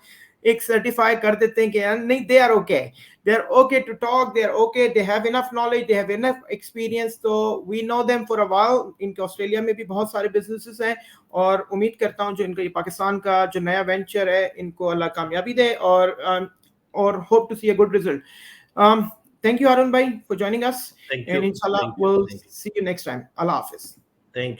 एक सर्टिफाई कर देते हैं कि नहीं, they are okay to talk, they are okay, they have enough knowledge, they have enough experience, तो we know them for a while. इनके ऑस्ट्रेलिया में भी बहुत सारे बिजनेसेस हैं, और उम्मीद करता हूं जो इनका ये पाकिस्तान का जो नया वेंचर है इनको अल्लाह कामयाबी दे, और hope to see a good result. Thank you, Harun bhai, for joining us. Thank And you. inshallah, Thank you. we'll Thank you. see you next time. Allah Hafiz. Thank you.